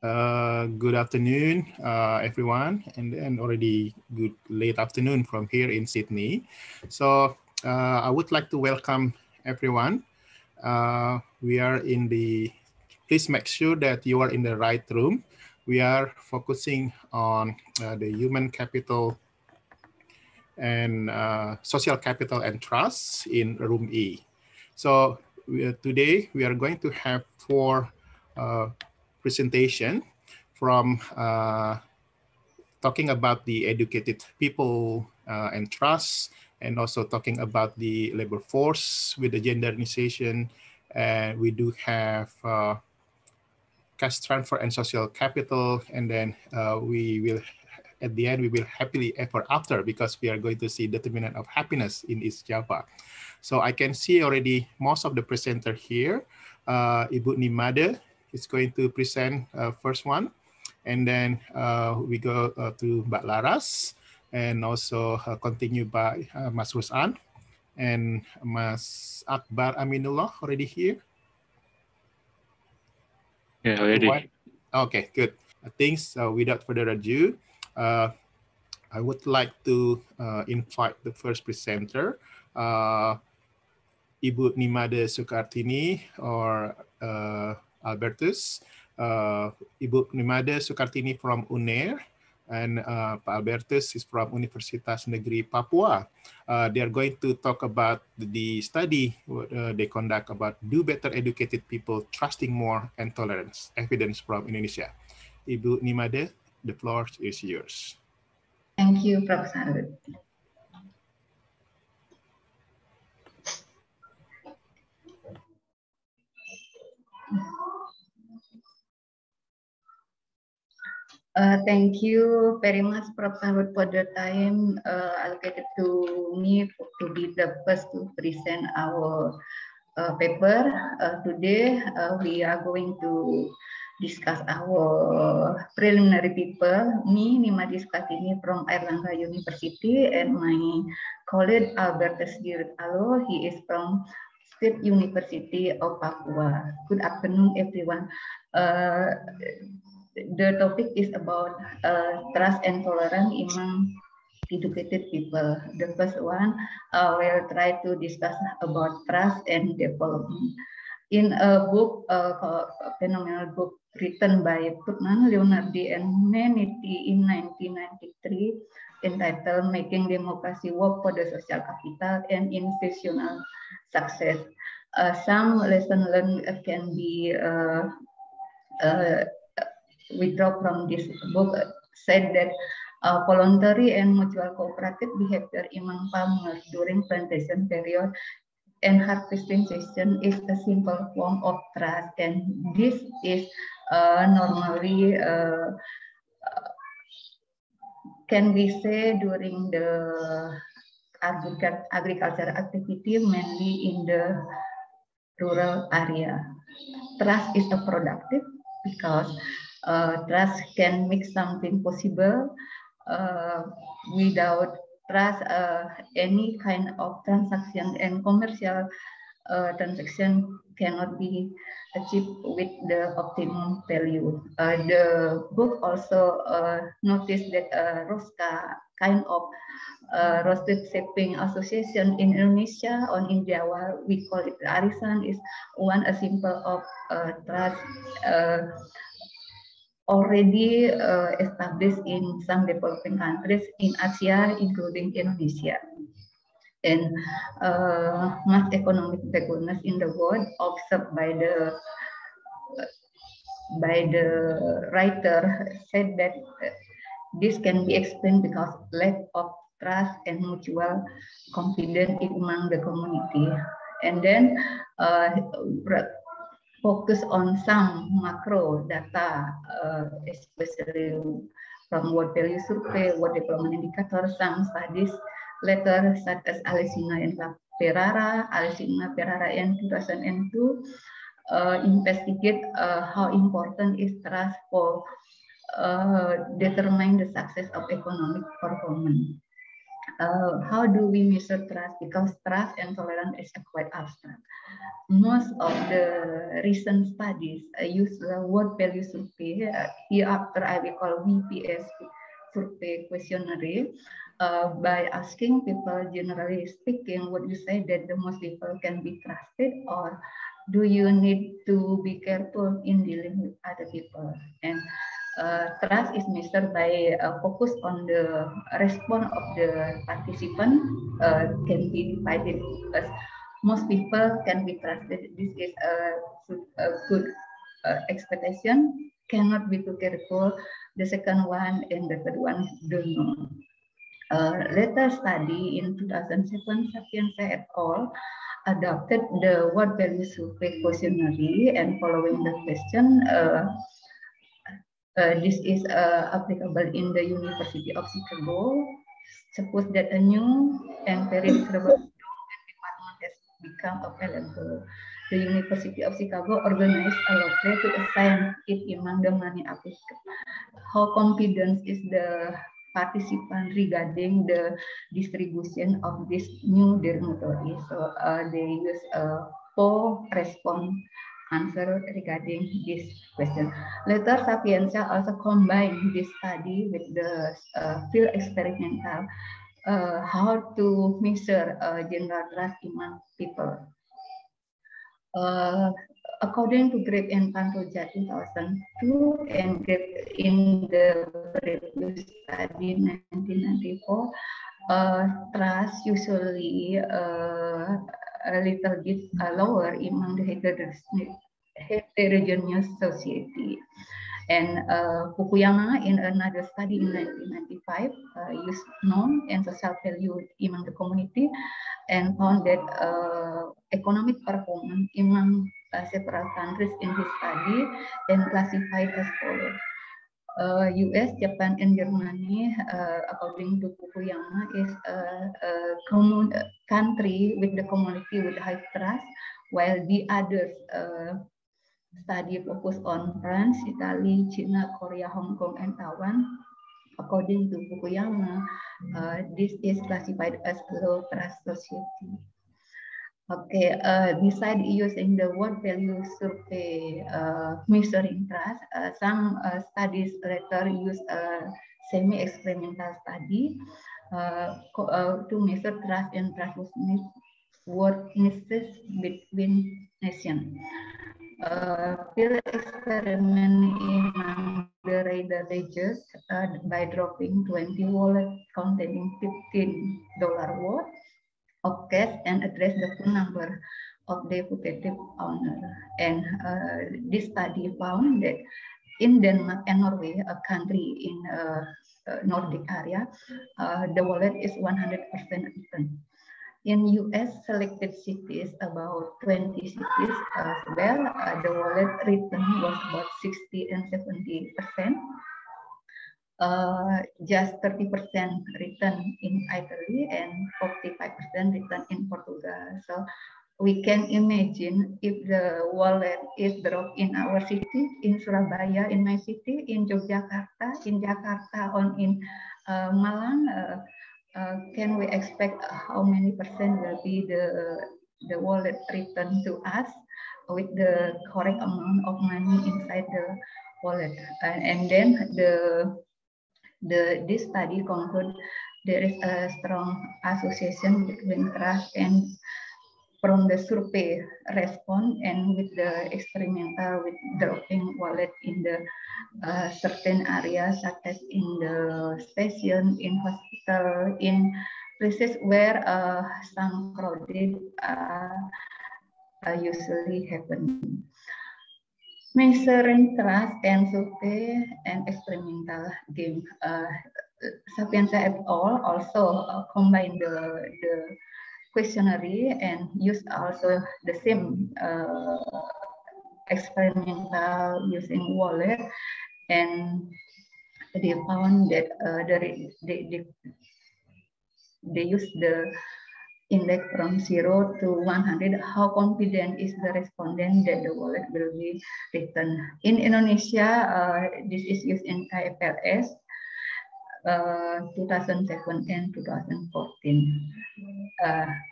Good afternoon, everyone, and then already good late afternoon from here in Sydney. So I would like to welcome everyone. We are in the, please make sure that you are in the right room. We are focusing on the human capital and social capital and trust in room E. So today we are going to have four presentation from talking about the educated people and trust, and also talking about the labor force with the gender organization. And we do have cash transfer and social capital, and then we will, at the end, we will happily ever after, because we are going to see determinant of happiness in East Java. So I can see already most of the presenter here. Ibu Mada is going to present first one, and then we go to Mbak Laras, and also continue by Mas Rusan and Mas Akbar Aminullah already here. Yeah, already. Okay, good. I think without further ado, I would like to invite the first presenter, Ibu Nimade Sukartini, or Albertus. Ibu Nimade Sukartini from UNER, and Pak Albertus is from Universitas Negeri Papua. They are going to talk about the study they conduct about do better educated people trusting more and tolerance, evidence from Indonesia. Ibu Nimade, the floor is yours. Thank you, Professor. Thank you very much, Professor, for the time allocated to me to be the first to present our paper. Today, we are going to discuss our preliminary paper. Me, Nimade Sukartini from Airlangga University, and my colleague Albertus Girik Allo. He is from State University of Papua. Good afternoon, everyone. The topic is about trust and tolerance among educated people. The first one, we'll try to discuss about trust and development. In a book, a phenomenal book written by Putman, Leonardi, and Meniti in 1993, entitled Making Democracy Work for the Social Capital and Institutional Success. Some lessons learned can be withdraw from this book, said that voluntary and mutual cooperative behavior among farmers during plantation period and harvesting season is a simple form of trust, and this is normally can be said during the agricultural activity, mainly in the rural area. Trust is a productive because trust can make something possible. Without trust, any kind of transaction and commercial transaction cannot be achieved with the optimum value. The book also noticed that ROSCA, kind of roasted shaping association in Indonesia, or in Jawa, we call it arisan, is one a symbol of trust already established in some developing countries in Asia, including Indonesia. And mass economic backwardness in the world, observed by the writer, said that this can be explained because lack of trust and mutual confidence among the community. And then focus on some macro data, especially from world value survey, world development indicator, some studies later, such as Alessina and Ferrara, in 2002, investigate how important is trust for determine the success of economic performance. How do we measure trust? Because trust and tolerance is quite abstract. Most of the recent studies use the word value survey. Hereafter, I will call VPS survey questionnaire. By asking people, generally speaking, would you say that the most people can be trusted, or do you need to be careful in dealing with other people? And trust is measured by focus on the response of the participant can be divided as most people can be trusted. This is a good expectation, cannot be too careful. The second one and the third one don't know. Later study in 2007, Sapienza et al. Adopted the word value survey questionnaire, and following the question, this is applicable in the University of Chicago. Suppose that a new and very desirable department has become available. The University of Chicago organized a lottery to assign it among the many applicants. How confident is the participant regarding the distribution of this new dormitory? So they use four response answer regarding this question. Later, Sapienza also combined this study with the field experimental, how to measure general trust among people. According to Girik and Pantoja 2002 and in the previous study 1994, trust usually a little bit lower among the heterogeneous society. And Fukuyama in another study in 1995 used norm and social value among the community and found that economic performance among several countries in his study and classified as follows. US, Japan, and Germany, according to Fukuyama, is a common country with the community with high trust, while the others study focus on France, Italy, China, Korea, Hong Kong, and Taiwan. According to Fukuyama, this is classified as low trust society. Okay, besides using the word value survey measuring trust, some studies later use a semi-experimental study to measure trust and trustworthiness between nations. Field experiment among the radar ledgers by dropping 20 wallets containing $15 worth of cash and address the full number of the putative owner. And this study found that in Denmark and Norway, a country in Nordic area, the wallet is 100% return. In US selected cities, about 20 cities as well, the wallet return was about 60 and 70%. Just 30% return in Italy and 45% return in Portugal. So we can imagine if the wallet is dropped in our city, in Surabaya, in my city, in Yogyakarta, in Jakarta, or in Malang, can we expect how many percent will be the wallet return to us with the correct amount of money inside the wallet? And then this study conclude there is a strong association between trust and from the survey response and with the experimental with dropping wallet in the certain areas such as in the station, in hospital, in places where some crowded usually happen. Measuring trust and survey and experimental game. Sapienza et al. Also combine the questionnaire and use also the same experimental using wallet, and they found that they use the index from 0 to 100. How confident is the respondent that the wallet will be returned? In Indonesia, this is used in IRSA. 2007 and 2014.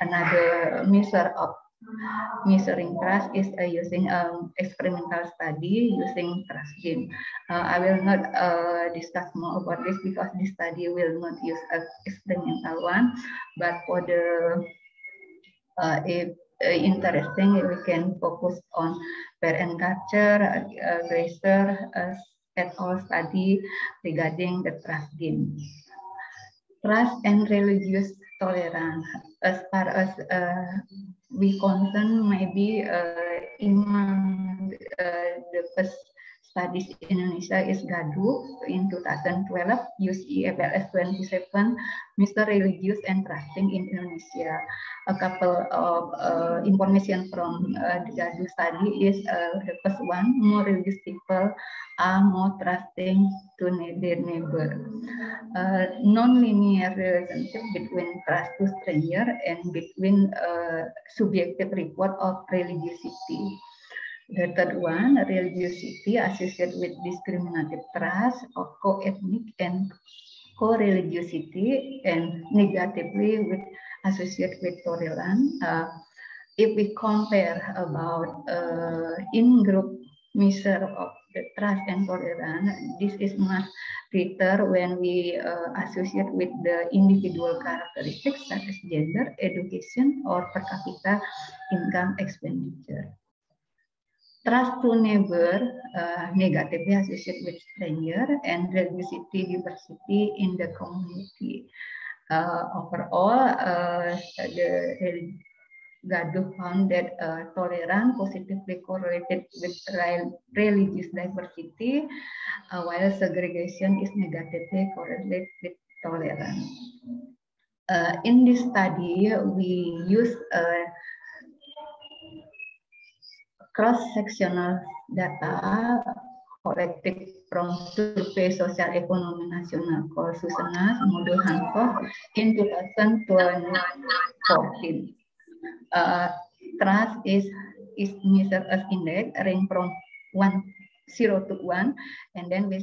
Another measure of measuring trust is using experimental study using trust game. I will not discuss more about this because this study will not use an experimental one, but for the if interesting, we can focus on parent culture, Gracer et al. Study regarding the trust game. Trust and religious tolerance, as far as we concern, maybe among the first studies in Indonesia is Gadjah in 2012, UCE FLS 27, Mr. Religious and Trusting in Indonesia. A couple of information from the Gadjah study is the first one, more religious people are more trusting to their neighbor. Non-linear relationship between trust to stranger and between subjective report of religiosity. The third one, religiosity associated with discriminative trust of co-ethnic and co-religiosity, and negatively with associated with tolerance. If we compare about in-group measure of the trust and tolerance, this is much greater when we associate with the individual characteristics such as gender, education, or per capita income expenditure. Trust to neighbor negatively associated with stranger, and religiosity diversity in the community. Overall, the Gadjah found that tolerance positively correlated with religious diversity, while segregation is negatively correlated with tolerance. In this study, we use cross-sectional data collected from Survei Sosial Ekonomi Nasional called Susenas Modul Hansos in 2014. Trust is measured as index range from 0 to 1, and then we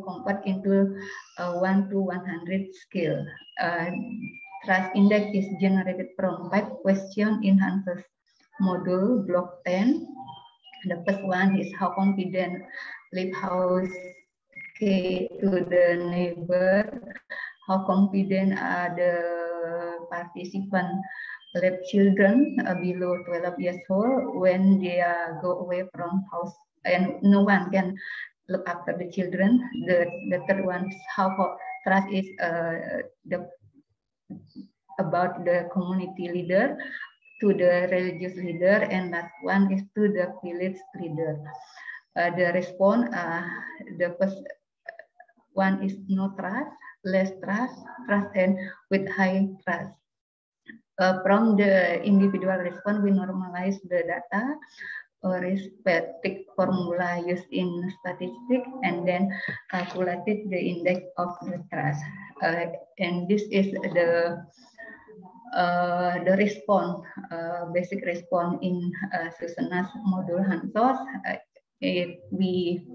convert into 1 to 100 scale. Trust index is generated from 5 questions in Hansos module block 10. The first one is how confident leave house key to the neighbor, how confident are the participants let children below 12 years old when they go away from house and no one can look after the children. The third one is how trust is about the community leader to the religious leader, and last one is to the village leader. The response, the first one is no trust, less trust, trust, and with high trust. From the individual response, we normalize the data, respective formula used in statistics, and then calculated the index of the trust. And this is the response, basic response in Susenas module Hansos. If we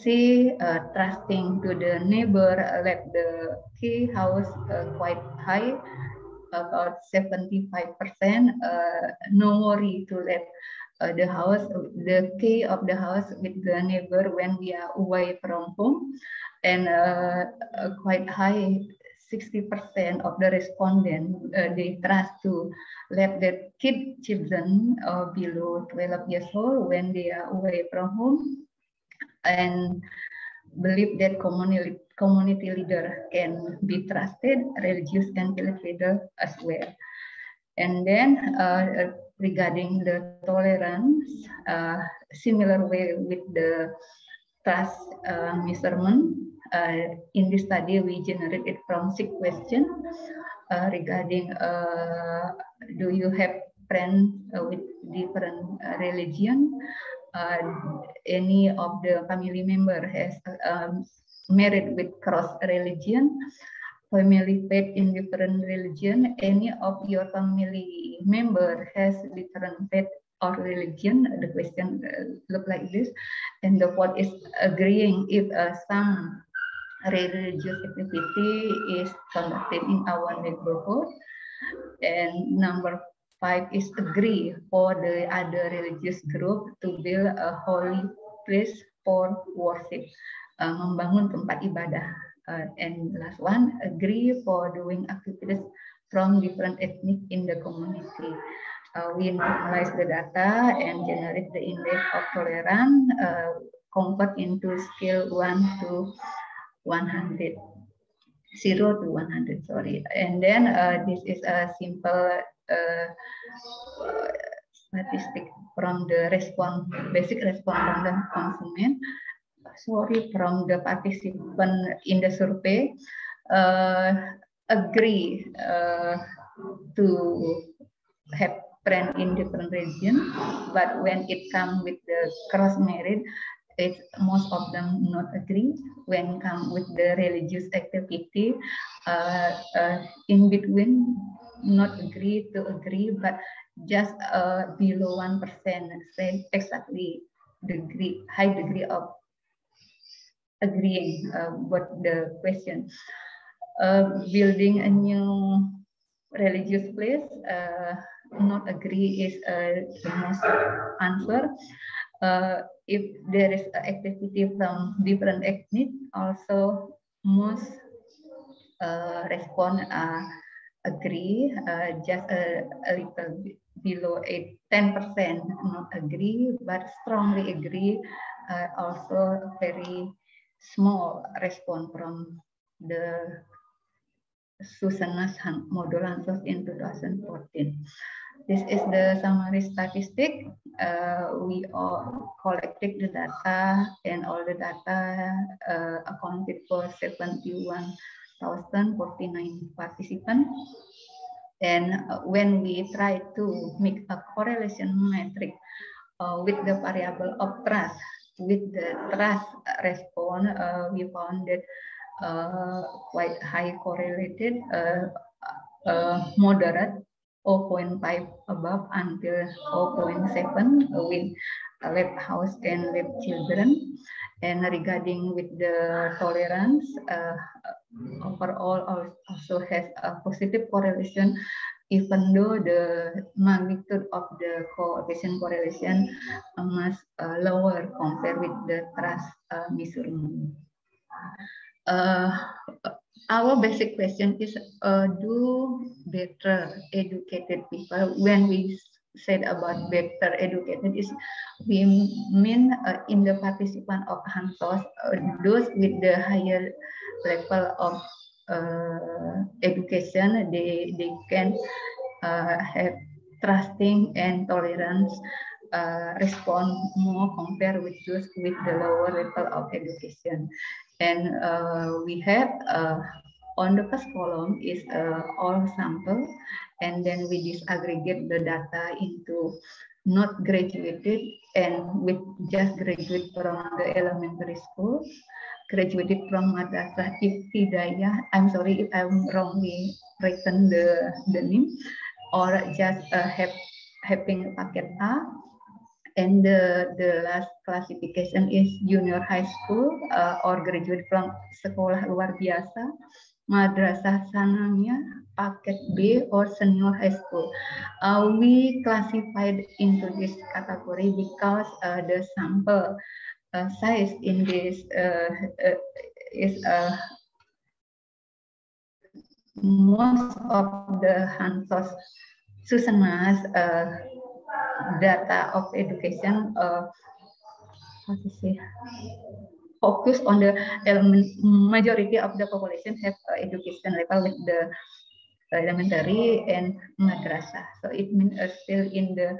see trusting to the neighbor, let the key house quite high, about 75%. No worry to let the house, the key of the house with the neighbor when we are away from home, and quite high. 60% of the respondents they trust to let their children below 12 years old when they are away from home, and believe that community leader can be trusted, religious and village leader as well. And then regarding the tolerance, similar way with the trust measurement. In this study, we generated from 6 questions regarding do you have friends with different religion? Any of the family member has married with cross religion? Family faith in different religion? Any of your family member has different faith or religion? The question look like this, and the what is agreeing if some religious activity is conducted in our neighborhood. And number 5 is agree for the other religious group to build a holy place for worship, membangun tempat ibadah. And last one, agree for doing activities from different ethnic in the community. We normalize the data and generate the index of tolerance, convert into scale 1 to 100. 0 to 100, sorry. And then this is a simple statistic from the basic response from the consumer. Sorry, from the participant in the survey, agree to have friend in different region, but when it comes with the cross marriage, it's most of them not agree. When come with the religious activity, in between not agree to agree, but just below 1%, say exactly high degree of agreeing with the question. Building a new religious place, not agree is the most answer. If there is activity from different ethnic, also most respond agree, just a little bit below 10% not agree, but strongly agree, also very small response from the Susanna's model answers in 2014. This is the summary statistic. We all collected the data, and all the data accounted for 71,049 participants. And when we try to make a correlation metric with the variable of trust, with the trust response, we found that quite high correlated, moderate 0.5 above until 0.7 with lab house and lab children. And regarding with the tolerance, overall also has a positive correlation, even though the magnitude of the coefficient correlation much lower compared with the trust measurement. Our basic question is, do better educated people, when we said about better educated, is we mean in the participant of Hansos, those with the higher level of education, they can have trusting and tolerance respond more compared with those with the lower level of education. And we have on the first column is all sample, and then we disaggregate the data into not graduated and with just graduate from the elementary school, graduated from Madrasah Ibtidaiyah. I'm sorry if I'm wrongly written the name, or just having packet A. And the last classification is junior high school or graduate from sekolah luar biasa, madrasah sanawiyah, paket B, or senior high school. We classified into this category because the sample size in this is most of the Hansos Susanna's data of education how to say, focus on the element. Majority of the population have education level with the elementary and madrasah, so it means still in the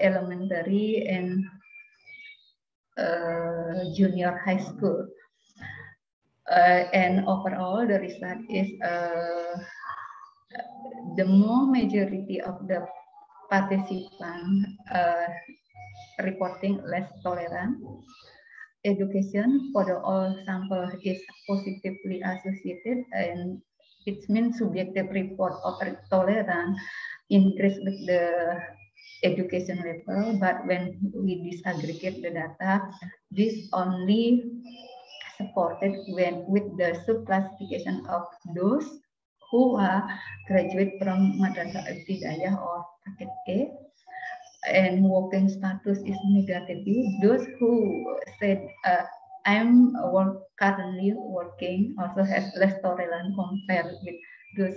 elementary and junior high school. And overall the result is the more majority of the participants reporting less tolerant. Education for the all sample is positively associated, and it means subjective report of tolerance increase with the education level. But when we disaggregate the data, this only supported with the subclassification of those who are graduate from Madrasah Ibtidaiyah or packet A and working status is negative. Those who said I'm currently working also has less tolerance compared with those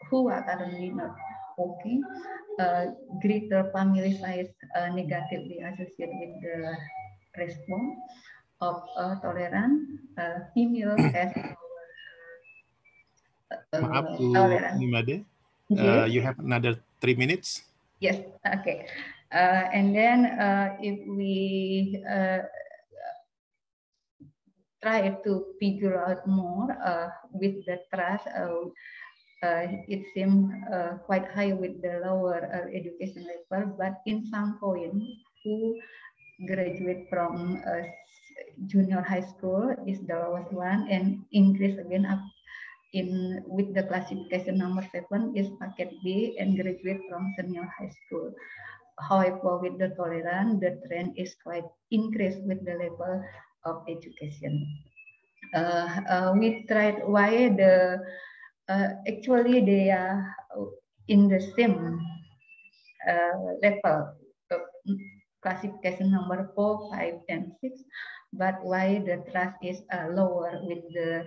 who are currently not working. Greater family size negatively associated with the response of tolerance. Female has Maaf, Bu tolerance. Nimade. Yes. You have another 3 minutes. Yes. Okay. And then if we try to figure out more with the trust, it seems quite high with the lower education level, but in some point who graduate from junior high school is the lowest one and increase again up in with the classification number 7 is packet B and graduate from senior high school. However, with the tolerance, the trend is quite increased with the level of education. We tried why the actually they are in the same level of classification number 4, 5, and 6, but why the trust is lower with the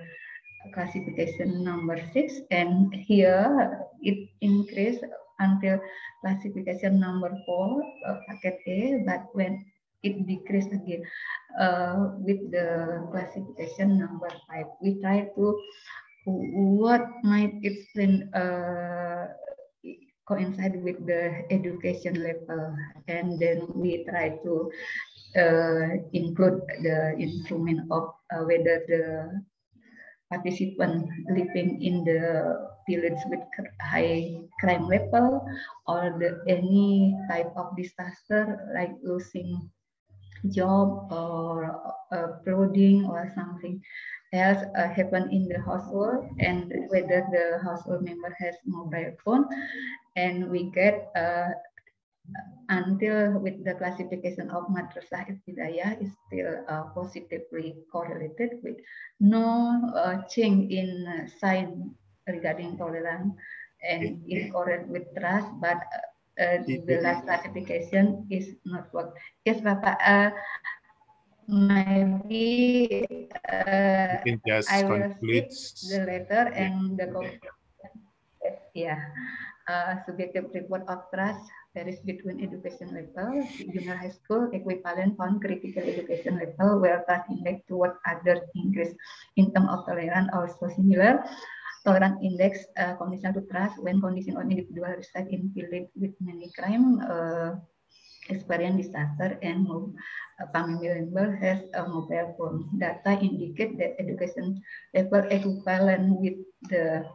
classification number 6, and here it increased until classification number 4, packet A, but when it decreased again with the classification number 5. We try to what might explain coincide with the education level, and then we try to include the instrument of whether the participant living in the village with high crime level or any type of disaster like losing job or flooding or something else happen in the household, and whether the household member has mobile phone, and we get until with the classification of Madrasah Ibtidaiyah is still positively correlated with no change in sign regarding tolerance and incorrect with trust, but the last classification is not work. Yes, Bapak. Maybe You can just I will conclude. skip the letter and the conclusion. Yeah, subjective report of trust varies between education level. Junior high school equivalent on critical education level, where trust index toward others increase in terms of tolerance also similar. Tolerance index conditional to trust when condition on individual reside in village with many crime, experience disaster, and family member has a mobile phone. Data indicate that education level equivalent with the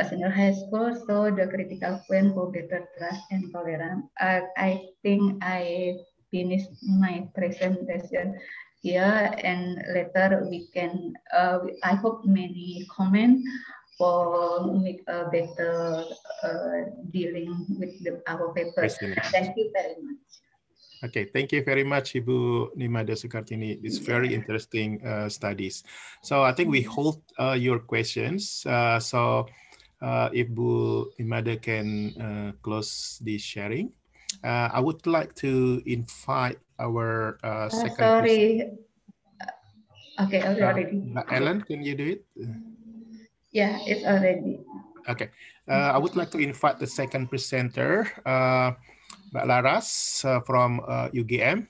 senior high school, so the critical point for better trust and tolerance. I think I finished my presentation here, and later we can, I hope many comments for make a better dealing with our paper. Thank you very much. Okay, thank you very much, Ibu Nimade Sukartini. It's very interesting studies. So I think we hold your questions. Ibu Nimade can close the sharing. I would like to invite our second. Sorry. Okay, already. Ellen, can you do it? Yeah, it's already. Okay. I would like to invite the second presenter, Mbak Laras from UGM,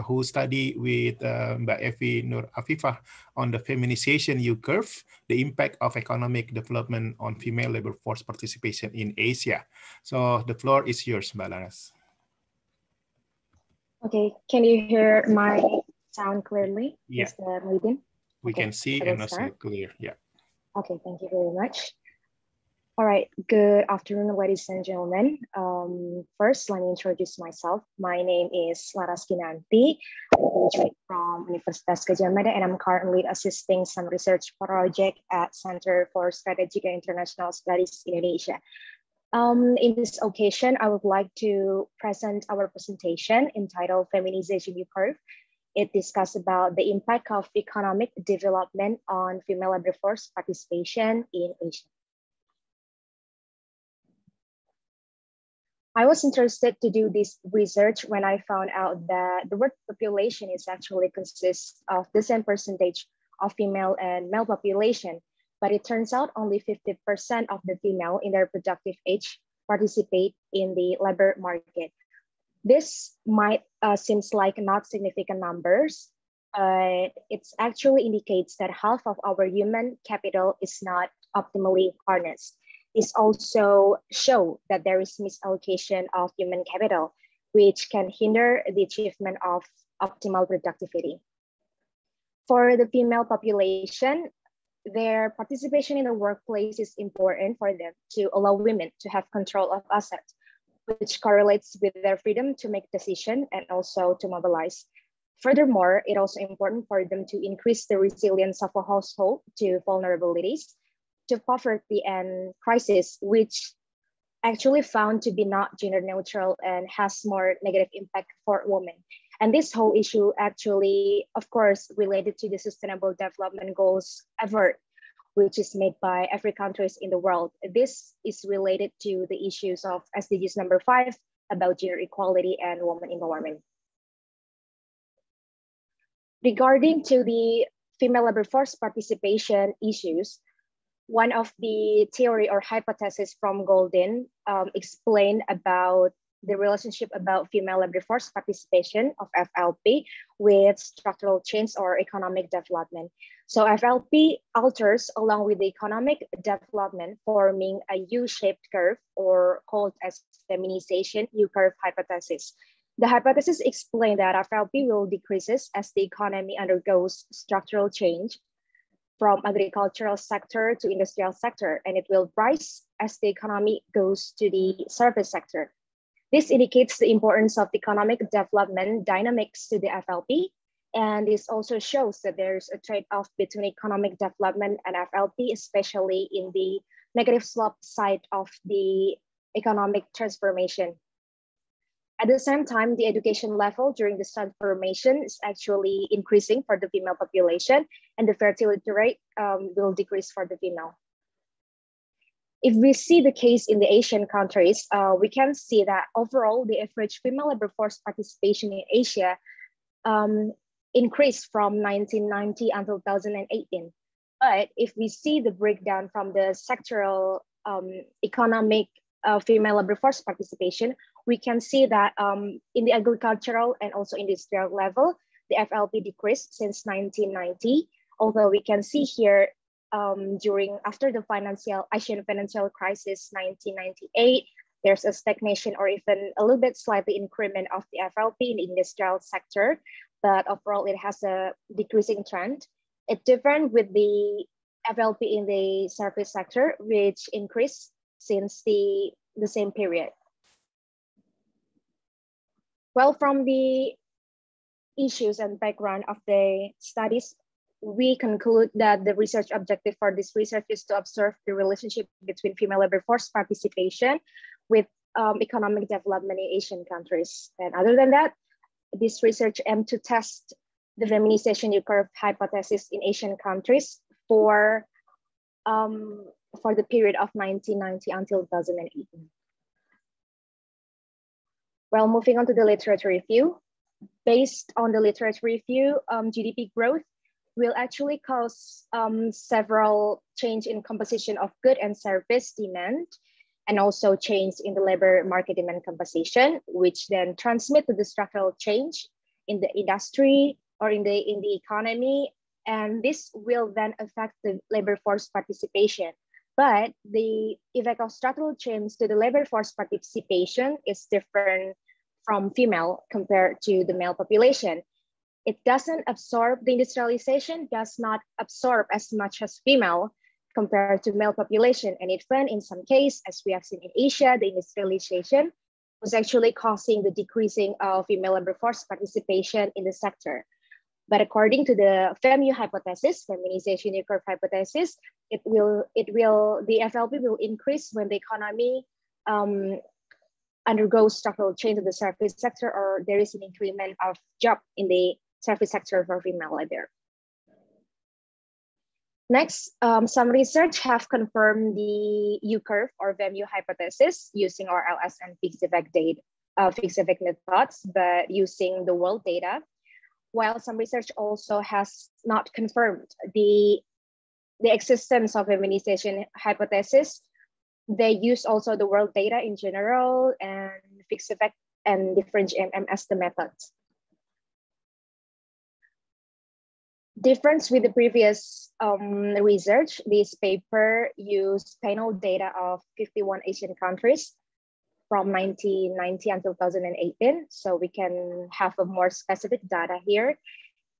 who study with Mbak Evi Noor Afifah on the feminization U-curve, the impact of economic development on female labor force participation in Asia. So the floor is yours, Mbak Laras. Okay, can you hear my sound clearly? Yeah. Mr. Muhyiddin? We can see and also clear, yeah. Okay, thank you very much. All right, good afternoon, ladies and gentlemen. First, let me introduce myself. My name is Laras Kinanti. I'm a graduate from Universitas Gadjah, Mada, and I'm currently assisting some research project at Center for Strategic and International Studies Indonesia. In this occasion, I would like to present our presentation entitled Feminization U-curve, It discussed about the impact of economic development on female labor force participation in Asia. I was interested to do this research when I found out that the world population is actually consists of the same percentage of female and male population, but it turns out only 50% of the female in their productive age participate in the labor market. This might seems like not significant numbers, but it actually indicates that half of our human capital is not optimally harnessed. This also shows that there is misallocation of human capital, which can hinder the achievement of optimal productivity. For the female population, their participation in the workplace is important for them to allow women to have control of assets, which correlates with their freedom to make decisions and also to mobilize. Furthermore, it's also important for them to increase the resilience of a household to vulnerabilities, to poverty and crisis, which actually found to be not gender neutral and has more negative impact for women. And this whole issue actually, of course, related to the Sustainable Development Goals effort, which is made by every countries in the world. This is related to the issues of SDGs number 5 about gender equality and women empowerment. Regarding to the female labor force participation issues, one of the theory or hypothesis from Golden explained about the relationship about female labor force participation of FLP with structural change or economic development. So FLP alters along with the economic development, forming a U-shaped curve or called as feminization U-curve hypothesis. The hypothesis explained that FLP will decreases as the economy undergoes structural change from agricultural sector to industrial sector, and it will rise as the economy goes to the service sector. This indicates the importance of economic development dynamics to the FLP, and this also shows that there's a trade-off between economic development and FLP, especially in the negative slope side of the economic transformation. At the same time, the education level during this transformation is actually increasing for the female population, and the fertility rate will decrease for the female. If we see the case in the Asian countries, we can see that overall the average female labor force participation in Asia increased from 1990 until 2018. But if we see the breakdown from the sectoral economic female labor force participation, we can see that in the agricultural and also industrial level, the FLP decreased since 1990, although we can see here after the Asian financial crisis 1998, there's a stagnation or even a little bit slightly increment of the FLP in the industrial sector, but overall it has a decreasing trend. It's different with the FLP in the service sector, which increased since the same period. Well, from the issues and background of the studies, we conclude that the research objective for this research is to observe the relationship between female labor force participation with economic development in Asian countries. And other than that, this research aimed to test the feminization U-curve hypothesis in Asian countries for the period of 1990 until 2018. Well, moving on to the literature review. Based on the literature review, GDP growth will actually cause several change in composition of good and service demand, and also change in the labor market demand composition, which then transmit to the structural change in the industry or in the economy. And this will then affect the labor force participation. But the effect of structural change to the labor force participation is different from female compared to the male population. It doesn't absorb, the industrialization does not absorb as much as female compared to male population. And even in some case, as we have seen in Asia, the industrialization was actually causing the decreasing of female labor force participation in the sector. But according to the FEMU hypothesis, feminization U-curve hypothesis, the FLP will increase when the economy undergoes structural change in the service sector, or there is an increment of job in the service sector for female labor. Next, some research have confirmed the U-curve or value hypothesis using RLS and fixed effect methods, but using the world data. While some research also has not confirmed the existence of feminization hypothesis, they use also the world data in general and fixed effect and different GMM as the methods. Difference with the previous research, this paper used panel data of 51 Asian countries from 1990 until 2018. So we can have a more specific data here.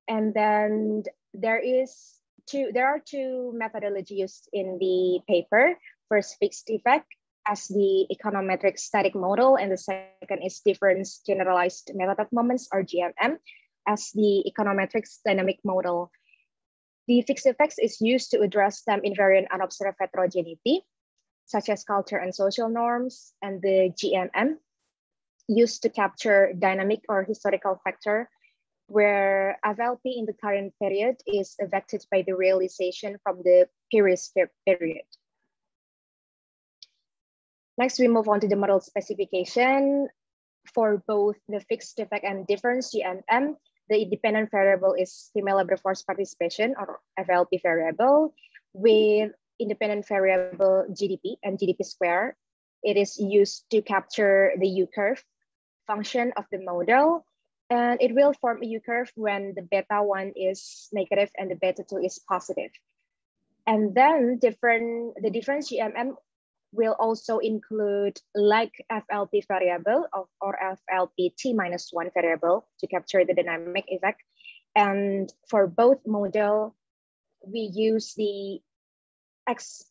And then there are two methodologies used in the paper. First, fixed effect as the econometric static model, and the second is difference generalized method of moments or GMM as the econometrics dynamic model. The fixed effects is used to address time invariant unobserved heterogeneity, such as culture and social norms, and the GMM used to capture dynamic or historical factor, where FLP in the current period is affected by the realization from the previous period. Next, we move on to the model specification. For both the fixed effect and difference GMM, the independent variable is female labor force participation or FLP variable with independent variable GDP and GDP square. It is used to capture the U-curve function of the model, and it will form a U-curve when the beta 1 is negative and the beta 2 is positive. And then the difference GMM will also include like FLP variable or FLP T-1 variable to capture the dynamic effect. And for both model, we use the X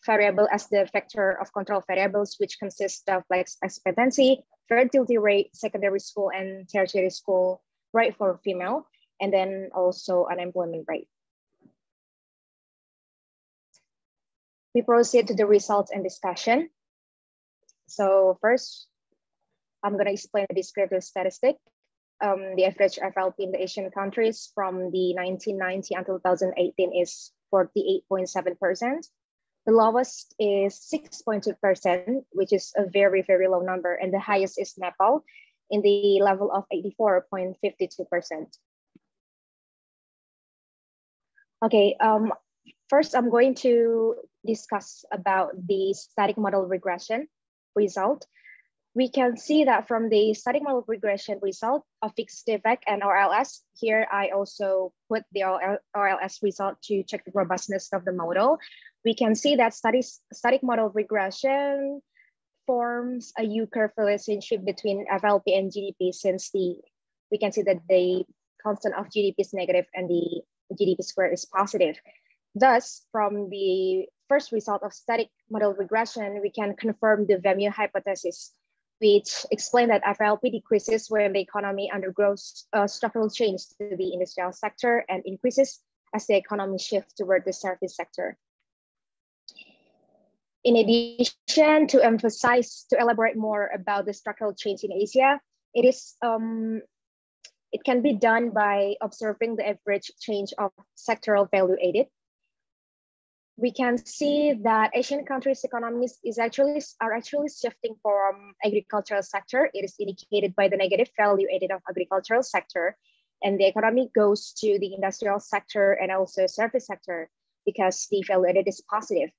variable as the vector of control variables, which consist of like expectancy, fertility rate, secondary school and tertiary school rate for female, and then also unemployment rate. We proceed to the results and discussion. So first, I'm gonna explain the descriptive statistic. The average FLP in the Asian countries from the 1990 until 2018 is 48.7%. The lowest is 6.2%, which is a very, very low number. And the highest is Nepal in the level of 84.52%. Okay, first I'm going to discuss about the static model regression result. We can see that from the static model regression result of fixed effect and RLS, here I also put the RLS result to check the robustness of the model. We can see that static model regression forms a U-curve relationship between FLP and GDP, since we can see that the constant of GDP is negative and the GDP square is positive. Thus, from the first result of static model regression, we can confirm the value hypothesis, which explain that FLP decreases when the economy undergoes structural change to the industrial sector and increases as the economy shifts toward the service sector. In addition, to elaborate more about the structural change in Asia, it can be done by observing the average change of sectoral value added. We can see that Asian countries' economies are actually shifting from agricultural sector. It is indicated by the negative value added of agricultural sector, and the economy goes to the industrial sector and also service sector because the value added is positive.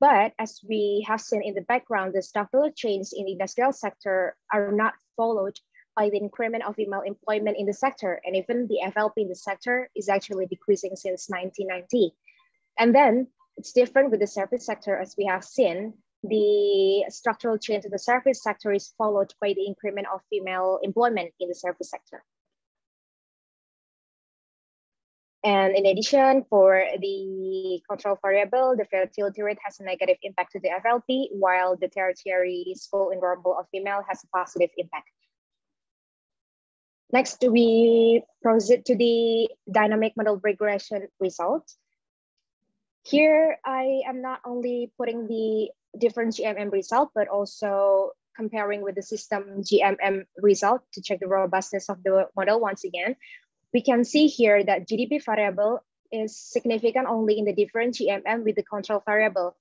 But as we have seen in the background, the structural change in the industrial sector are not followed by the increment of female employment in the sector, and even the FLP in the sector is actually decreasing since 1990. And then it's different with the service sector. As we have seen, the structural change in the service sector is followed by the increment of female employment in the service sector. And in addition, for the control variable, the fertility rate has a negative impact to the FLP, while the tertiary school enrollment of female has a positive impact. Next, we proceed to the dynamic model regression result. Here, I am not only putting the different GMM result, but also comparing with the system GMM result to check the robustness of the model once again. We can see here that GDP variable is significant only in the different GMM with the control variable.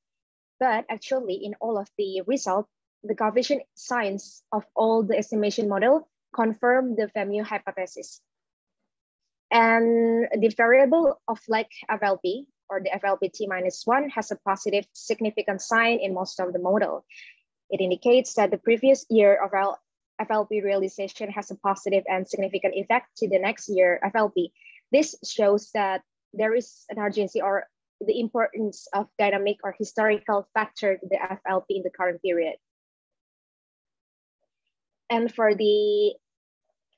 But actually, in all of the results, the coefficient signs of all the estimation model confirm the FEMU hypothesis. And the variable of like FLP, or the FLP T-1, has a positive significant sign in most of the model. It indicates that the previous year of FLP realization has a positive and significant effect to the next year FLP. This shows that there is an urgency or the importance of dynamic or historical factor to the FLP in the current period. And for the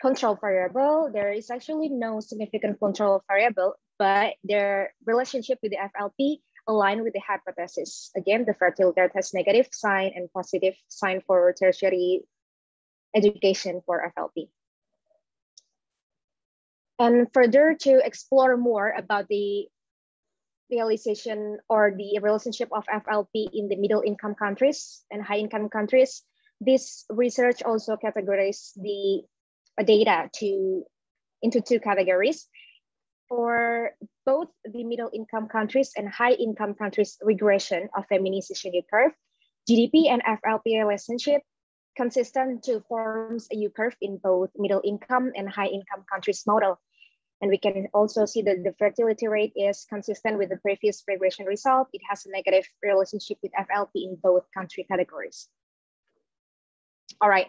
control variable, there is actually no significant control variable, but their relationship with the FLP align with the hypothesis. Again, the fertility rate has negative sign and positive sign for tertiary education for FLP. And further, to explore more about the realization or the relationship of FLP in the middle income countries and high income countries, this research also categorized the data into two categories. For both the middle income countries and high income countries regression of feminization U-curve, GDP and FLP relationship consistent to forms a U-curve in both middle income and high income countries model. And we can also see that the fertility rate is consistent with the previous regression result. It has a negative relationship with FLP in both country categories. All right.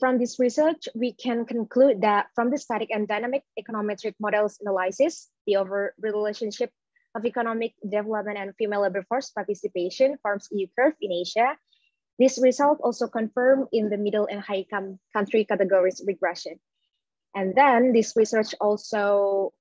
From this research, we can conclude that from the static and dynamic econometric models analysis, the over relationship of economic development and female labor force participation forms a U-curve in Asia. This result also confirmed in the middle and high income country categories regression. And then this research also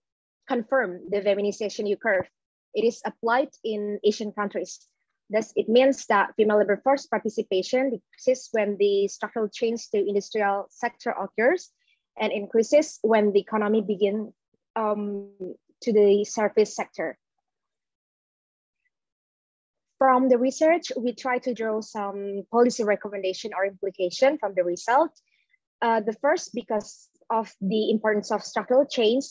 confirmed the feminization U-curve. It is applied in Asian countries. Thus, it means that female labor force participation decreases when the structural change to industrial sector occurs and increases when the economy begins to the service sector. From the research, we try to draw some policy recommendation or implication from the result. The first, because of the importance of structural change,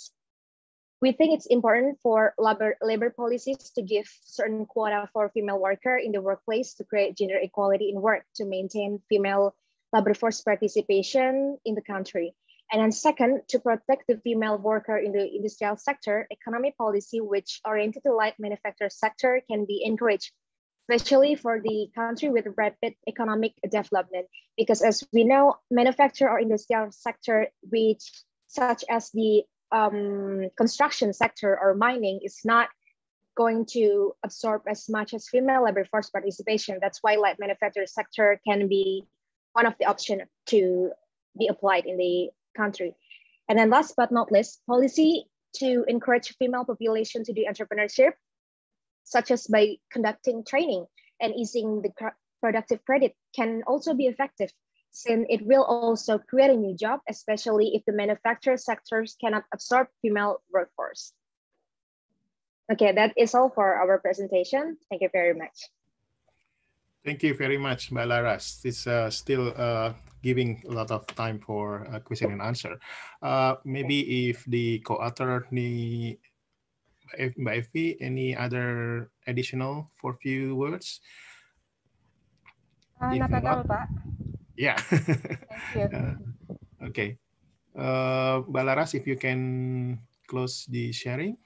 we think it's important for labor policies to give certain quota for female worker in the workplace to create gender equality in work to maintain female labor force participation in the country. And then second, to protect the female worker in the industrial sector, economic policy which oriented to light manufacturing sector can be encouraged, especially for the country with rapid economic development. Because as we know, manufacturing or industrial sector, which such as the construction sector or mining, is not going to absorb as much as female labor force participation. That's why light manufacturing sector can be one of the options to be applied in the country. And then last but not least, policy to encourage female population to do entrepreneurship, such as by conducting training and easing the productive credit, can also be effective, since it will also create a new job, especially if the manufacturing sectors cannot absorb female workforce. Okay, that is all for our presentation. Thank you very much. Thank you very much, Mbak Laras. It's still giving a lot of time for question and answer. Maybe if the co-author, Mbak Evi, any other additional for few words? Not at all, Pak. Yeah. Thank you. Okay. Mbak Laras, if you can close the sharing.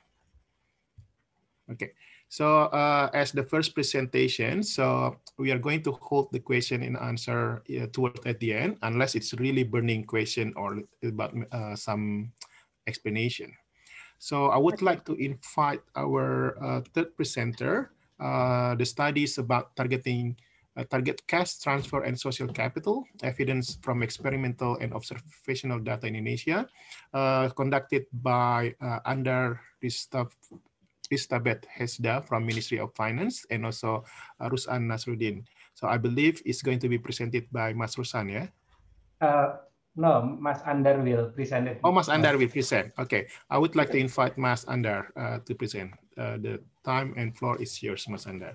Okay. So as the first presentation, so we are going to hold the question and answer towards at the end, unless it's really burning question or about some explanation. So I would like to invite our third presenter, the studies about target cash transfer and social capital, evidence from experimental and observational data in Indonesia, conducted by under Ristabeth Hesda from Ministry of Finance and also Rusan Nasruddin. So I believe it's going to be presented by Mas Rusan, yeah? No, Mas Andar will present it. Oh, Mas Andar will present. Okay, I would like to invite Mas Andar to present. The time and floor is yours, Mas Andar.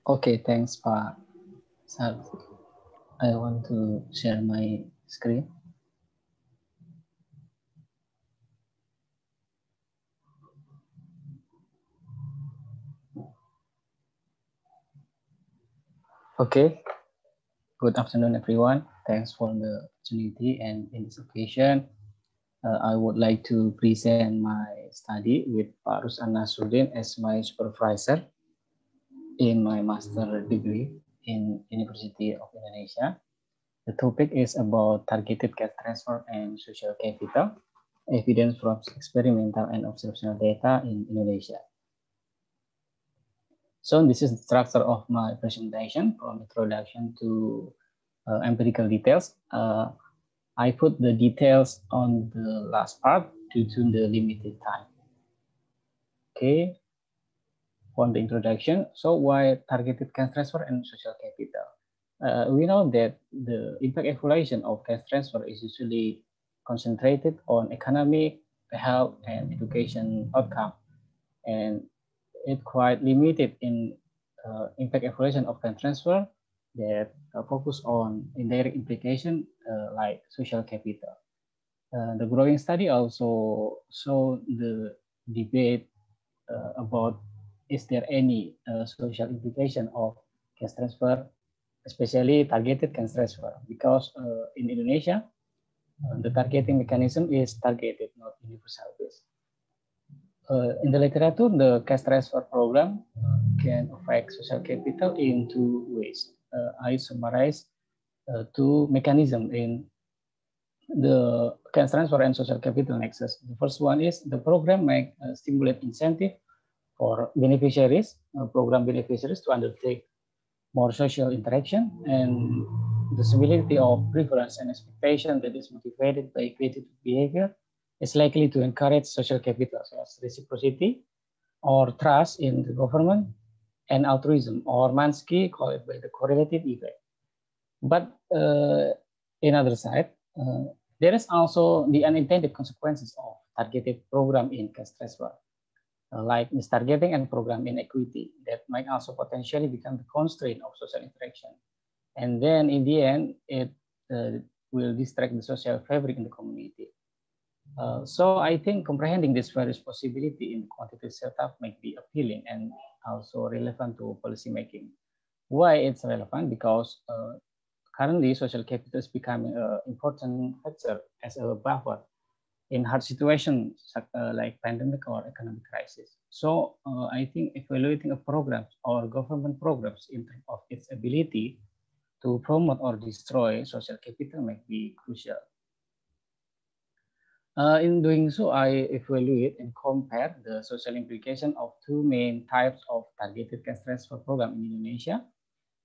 Okay, thanks, Pak. I want to share my screen. Okay, good afternoon, everyone. Thanks for the opportunity. And in this occasion, I would like to present my study with Pak Ruslan Nasruddin as my supervisor in my master degree in University of Indonesia. The topic is about targeted cash transfer and social capital, evidence from experimental and observational data in Indonesia. So this is the structure of my presentation from introduction to empirical details. I put the details on the last part due to the limited time. Okay, on the introduction. So why targeted cash transfer and social capital? We know that the impact evaluation of cash transfer is usually concentrated on economic, health, and education outcome, and it's quite limited in impact evaluation of cash transfer that focus on indirect implication like social capital. The growing study also show the debate about is there any social implication of cash transfer, especially targeted cash transfer, because in Indonesia, the targeting mechanism is targeted, not universal based. In the literature, the cash transfer program can affect social capital in two ways. I summarize two mechanisms in the cash transfer and social capital nexus. The first one is the program may stimulate incentive for beneficiaries, program beneficiaries to undertake more social interaction, and the stability of preference and expectation that is motivated by creative behavior is likely to encourage social capital, such as reciprocity or trust in the government, and altruism, or Mansky call it by the correlative effect. But in other side, there is also the unintended consequences of targeted program in cash transfer, like mistargeting and program inequity that might also potentially become the constraint of social interaction. And then in the end, it will distract the social fabric in the community. So I think comprehending this various possibility in the quantitative setup might be appealing and also relevant to policy making. Why it's relevant? Because currently social capital is becoming an important factor as a buffer in hard situations like pandemic or economic crisis. So I think evaluating a program or government programs in terms of its ability to promote or destroy social capital might be crucial. In doing so, I evaluate and compare the social implication of two main types of targeted cash transfer program in Indonesia,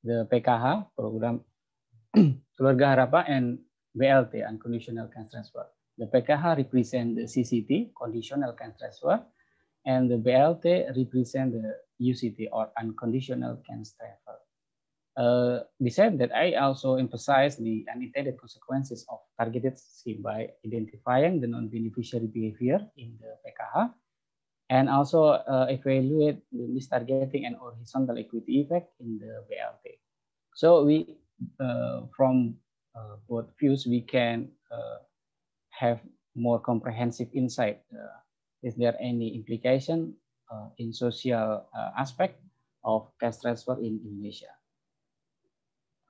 the PKH, program Keluarga Harapan, and BLT, unconditional cash transfer. The PKH represent the CCT, conditional cash transfer, and the BLT represent the UCT, or unconditional cash transfer. Besides that, I also emphasize the unintended consequences of targeted scheme by identifying the non-beneficiary behavior in the PKH, and also evaluate the mistargeting and horizontal equity effect in the BLT. So we, from both views, we can have more comprehensive insight. Is there any implication in social aspect of cash transfer in Indonesia?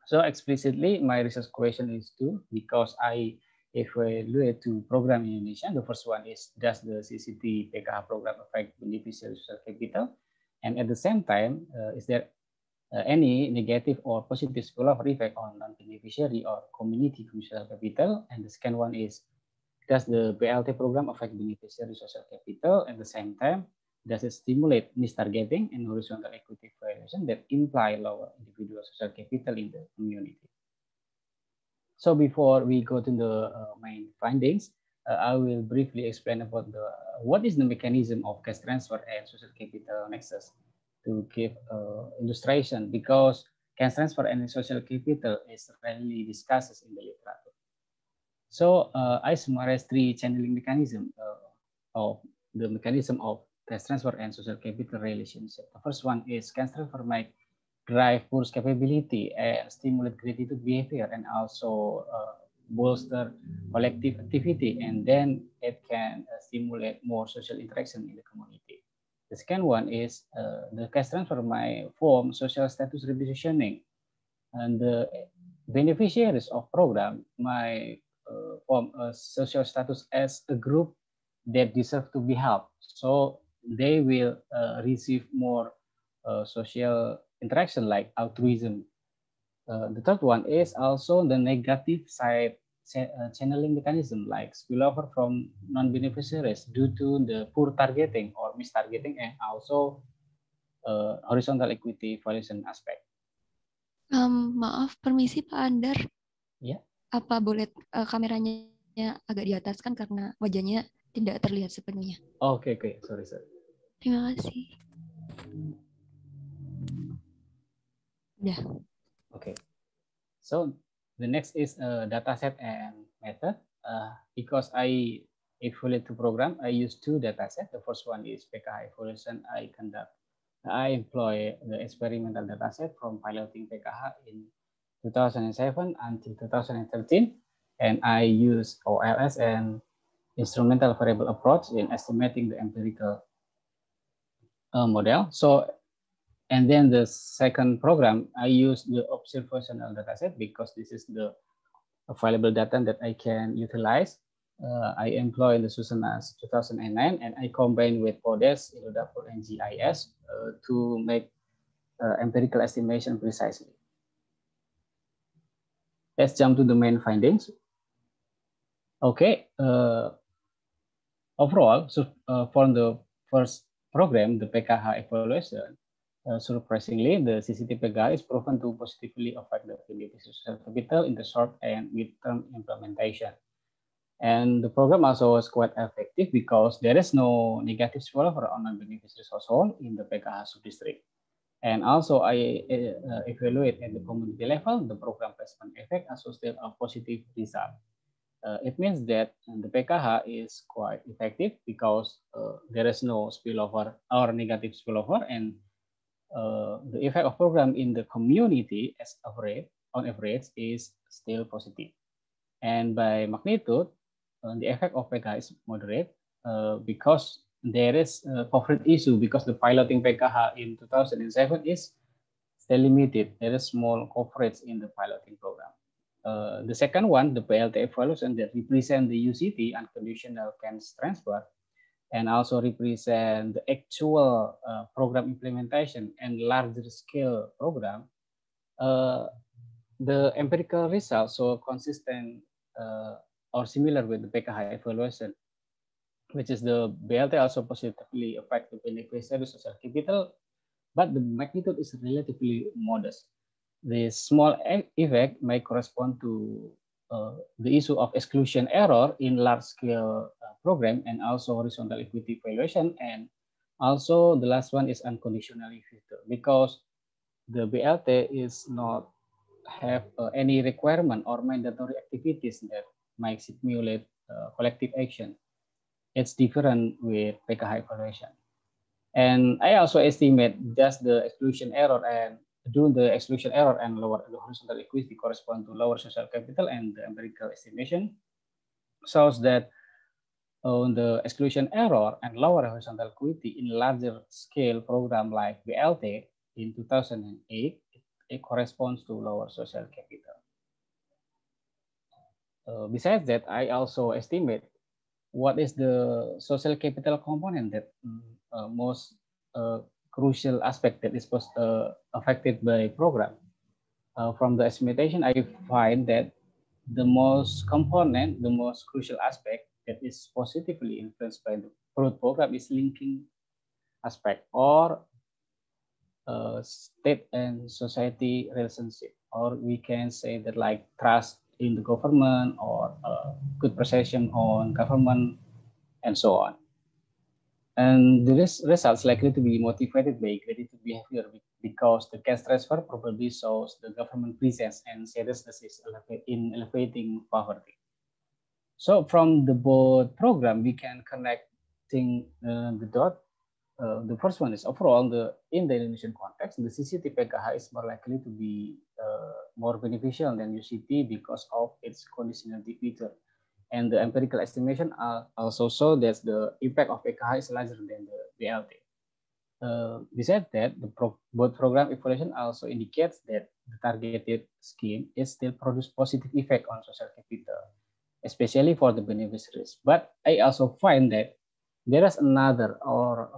So explicitly, my research question is two, because I evaluate two programs in Indonesia. The first one is, does the CCT PKH program affect beneficiary social capital? And at the same time, is there any negative or positive spillover effect on non-beneficiary or community social capital? And the second one is, does the BLT program affect beneficiary social capital? At the same time, does it stimulate mistargeting and horizontal equity violation that imply lower individual social capital in the community? So before we go to the main findings, I will briefly explain about what is the mechanism of cash transfer and social capital nexus, to give illustration, because cash transfer and social capital is rarely discussed in the literature. So I summarize three channeling mechanisms of the mechanism of cash transfer and social capital relationship. The first one is cash transfer might drive force capability and stimulate gratitude behavior, and also bolster collective activity, and then it can stimulate more social interaction in the community. The second one is the cash transfer might form social status repositioning And the beneficiaries of program might form a social status as a group that deserve to be helped. So they will receive more social interaction like altruism. The third one is also the negative side channeling mechanism like spillover from non-beneficiaries due to the poor targeting or mistargeting and also horizontal equity violation aspect. Maaf, permisi Pak Andar. Ya. Apa boleh kameranya agak di atas kan karena wajahnya tidak terlihat sepenuhnya. Oke, sorry. Terima kasih. Udah. Okay. So the next is dataset and method. Because I evaluate the program, I use two datasets. The first one is Wekaha evaluation. I employ the experimental dataset from piloting Wekaha in 2007 until 2013, and I use OLS and instrumental variable approach in estimating the empirical model. So, and then the second program, I use the observational dataset because this is the available data that I can utilize. I employ the Susanas 2009, and I combine with PODES, Ilodapur, and GIS to make empirical estimation precisely. Let's jump to the main findings. Okay, overall, so for the first program, the Wekaha evaluation, surprisingly, the CCT Wekaha is proven to positively affect the social capital in the short and mid-term implementation. And the program also was quite effective because there is no negative spillover on non-beneficiaries household in the Wekaha subdistrict. And also I evaluate at the community level, the program placement effect associated a positive result. It means that the Wekaha is quite effective because there is no spillover or negative spillover, and the effect of program in the community as on average is still positive. And by magnitude, the effect of Wekaha is moderate because there is a coverage issue because the piloting Wekaha in 2007 is still limited. There is small coverage in the piloting program. The second one, the PLT evaluation that represent the UCT, unconditional funds transfer, and also represent the actual program implementation and larger scale program. The empirical results so consistent or similar with the Wekaha evaluation, which is the BLT also positively affect the beneficiary social capital, but the magnitude is relatively modest. The small effect may correspond to the issue of exclusion error in large-scale program and also horizontal equity valuation, and also the last one is unconditionally filter because the BLT is not have any requirement or mandatory activities that might simulate collective action. It's different with Wekaha evaluation. And I also estimate just the exclusion error and the exclusion error and lower the horizontal equity correspond to lower social capital, and the empirical estimation shows that the exclusion error and lower horizontal equity in larger scale program like BLT in 2008, it corresponds to lower social capital. Besides that, I also estimate what is the social capital component that most crucial aspect that is affected by program. From the estimation, I find that the most crucial aspect that is positively influenced by the growth program is linking aspect or state and society relationship, or we can say that like trust in the government or good perception on government and so on. And the results likely to be motivated by gratitude behavior because the cash transfer probably shows the government presence and seriousness in elevating poverty. So from the both program, we can connecting the dot. The first one is overall in the Indonesian context, the CCT Wekaha is more likely to be more beneficial than UCT because of its conditionality feature. And the empirical estimation also show that the impact of Wekaha is larger than the BLT. besides that, both program evaluation also indicates that the targeted scheme is still produce positive effect on social capital, especially for the beneficiaries. But I also find that there is another or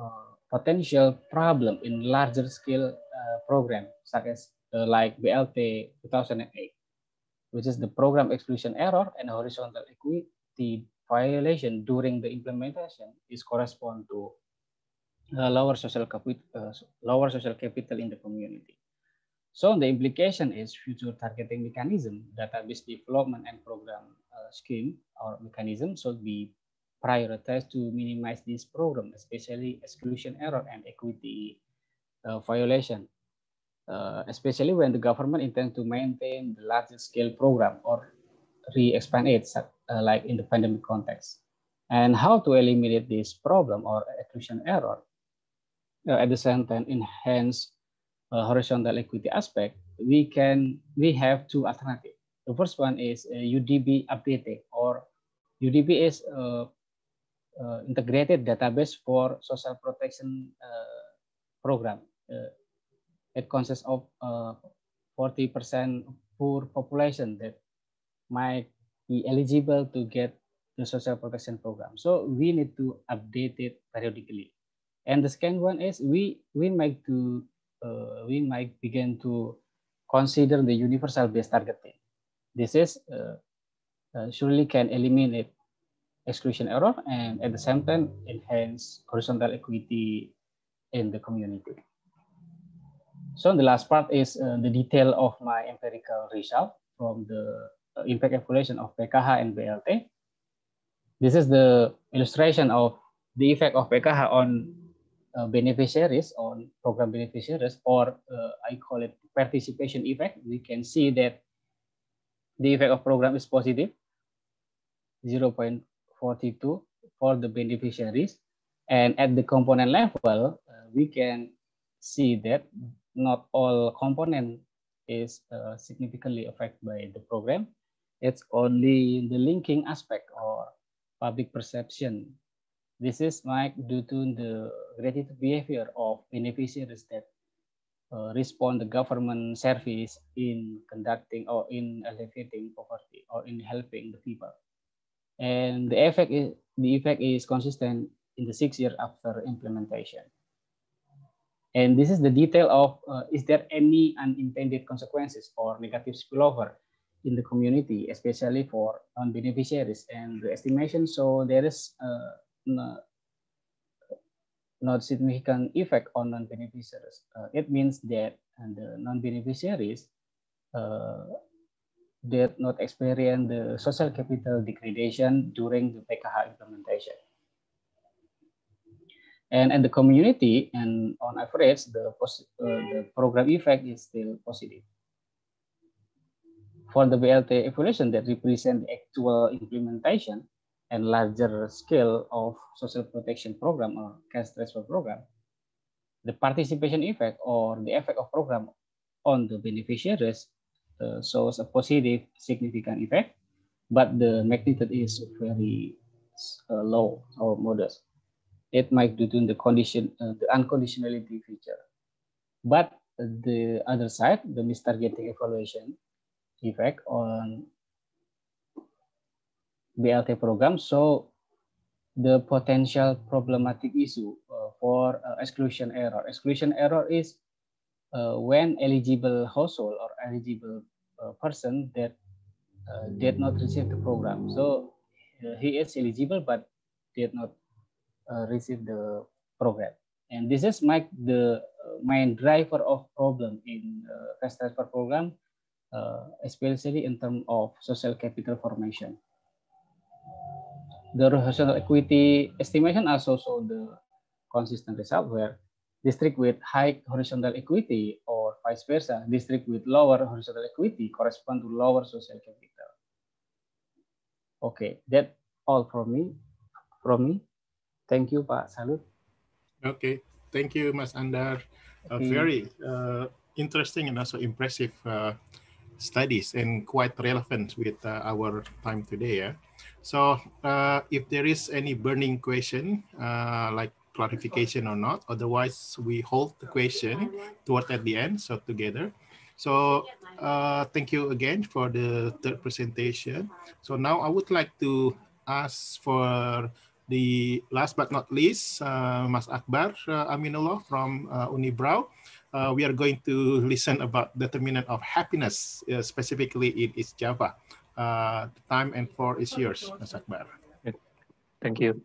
potential problem in larger scale program, such as like BLT 2008, which is the program exclusion error and horizontal equity violation during the implementation is correspond to lower social capital in the community. So the implication is future targeting mechanism, database development and program scheme or mechanism should be prioritized to minimize this problem, especially exclusion error and equity violation, especially when the government intends to maintain the larger scale program or re-expand it, like in the pandemic context. And how to eliminate this problem or exclusion error, at the same time enhance horizontal equity aspect, we have two alternatives. The first one is UDB updating, or UDB is integrated database for social protection program. It consists of 40% poor population that might be eligible to get the social protection program. So we need to update it periodically. And the second one is we might begin to consider the universal based targeting. This is surely can eliminate exclusion error and at the same time enhance horizontal equity in the community. So the last part is the detail of my empirical result from the impact evaluation of Wekaha and BLT. This is the illustration of the effect of Wekaha on beneficiaries, on program beneficiaries, or I call it participation effect. We can see that the effect of program is positive, 0.42 for the beneficiaries. And at the component level, we can see that not all component is significantly affected by the program. It's only the linking aspect or public perception. This is due to the gratitude behavior of beneficiaries that respond to government service in conducting or in alleviating poverty or in helping the people. And the effect is consistent in the 6 years after implementation. And this is the detail of is there any unintended consequences or negative spillover in the community, especially for non-beneficiaries. And the estimation, so there is not significant effect on non-beneficiaries. It means that the non-beneficiaries did not experience the social capital degradation during the Wekaha implementation. And in the community, and on average, the program effect is still positive. For the BLT evaluation that represent the actual implementation and larger scale of social protection program or cash transfer program, the participation effect or the effect of program on the beneficiaries shows a positive significant effect, but the magnitude is very low or modest. It might due to the condition, the unconditionality feature. But the other side, the mistargeting evaluation effect on BLT program, so the potential problematic issue for exclusion error. Exclusion error is when eligible household or eligible person that did not receive the program. So he is eligible but did not receive the program. And this is the main driver of problem in cash transfer program, especially in terms of social capital formation. The horizontal equity estimation also show the consistent result where district with high horizontal equity or vice versa, district with lower horizontal equity correspond to lower social capital. Okay, that's all from me. Thank you, Pak Salut. Okay, thank you, Mas Andar. Very interesting and also impressive studies and quite relevant with our time today. Yeah? So if there is any burning question, like clarification or not. Otherwise, we hold the question toward at the end, so together. So thank you again for the third presentation. So now I would like to ask for the last but not least, Mas Akbar Aminullah from Unibrau. We are going to listen about determinant of happiness, specifically in East Java. The time and floor is yours, Mas Akbar. Thank you.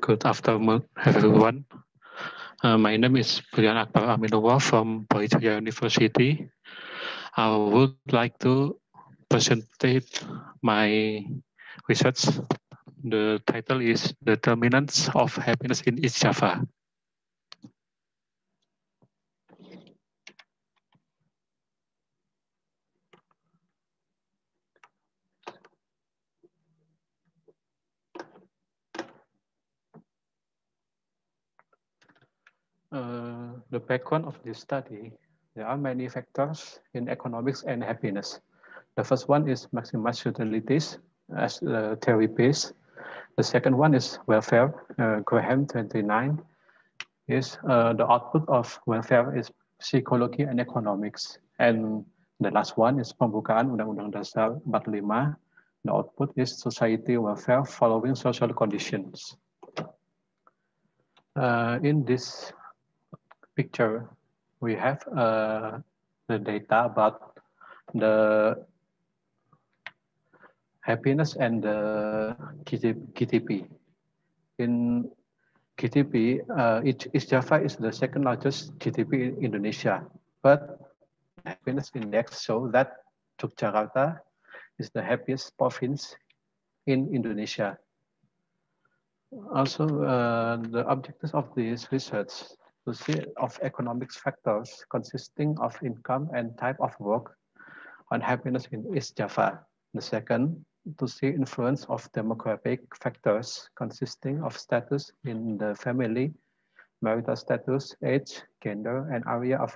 Good afternoon, everyone. My name is Brian Akbar Aminullah from Brawijaya University. I would like to present my research. The title is Determinants of Happiness in East Java. The background of this study, there are many factors in economics and happiness. The first one is maximize utilities as the theory base. The second one is welfare. Graham 29 is the output of welfare is psychology and economics. And the last one is pembukaan Undang-Undang Dasar 45. The output is society welfare following social conditions. In this picture, we have the data about the happiness and the GDP. In GDP, East Java is the second largest GDP in Indonesia, but the happiness index shows that Yogyakarta is the happiest province in Indonesia. Also, the objectives of this research to see of economics factors consisting of income and type of work on happiness in East Java. The second, to see influence of demographic factors consisting of status in the family, marital status, age, gender, and area of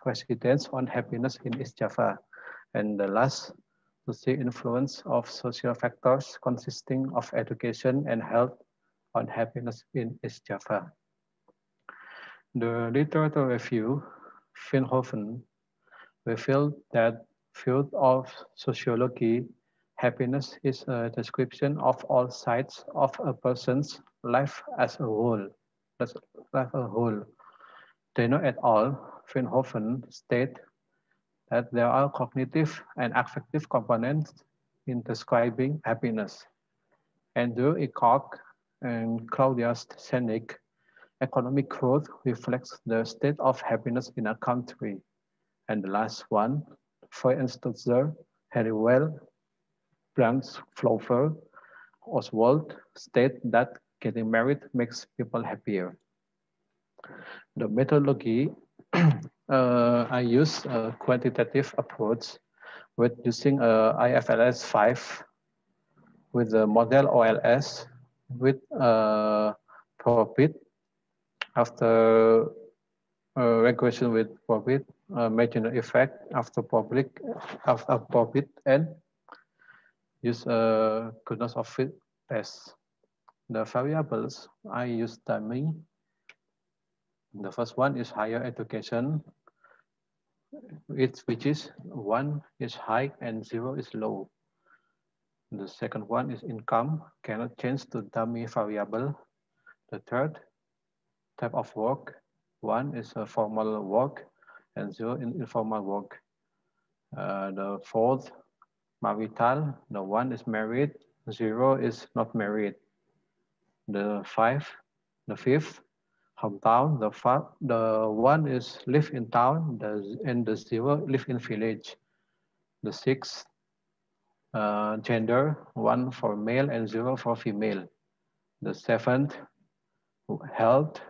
residence on happiness in East Java. And the last, to see influence of social factors consisting of education and health on happiness in East Java. The literature review, Finhoven, revealed that field of sociology, happiness is a description of all sides of a person's life as a whole. Deno et al., Finhoven state that there are cognitive and affective components in describing happiness. Andrew Eacock and Claudia Senig, economic growth reflects the state of happiness in a country. And the last one, Feuerstutzer, Halliwell, Flover, Oswald state that getting married makes people happier. The methodology, I use a quantitative approach with using IFLS 5 with the model OLS with profit after regression with profit, marginal effect after profit, and use goodness of fit test. The variables I use dummy. The first one is higher education, which is 1 is high and 0 is low. The second one is income, cannot change to dummy variable. The third, type of work, 1 is a formal work and 0 in informal work. The fourth, marital, the 1 is married, 0 is not married. The fifth, hometown, the 1 is live in town, and the 0 live in village. The sixth, gender, 1 for male and 0 for female. The seventh, health,